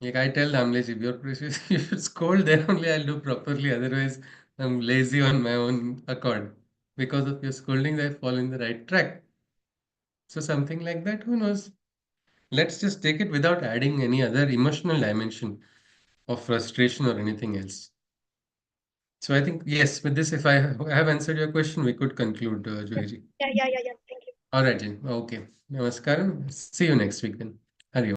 Like I tell Damleji, if you're precious, you should scold, then only I'll do properly. Otherwise, I'm lazy on my own accord. Because of your scolding, I fall in the right track. So something like that, who knows? Let's just take it without adding any other emotional dimension of frustration or anything else. So I think, yes, with this, if I have answered your question, we could conclude, Joyji. Yeah, yeah, yeah, yeah. Thank you. All right, Jin. Okay. Namaskaram. See you next week then. Hari Om.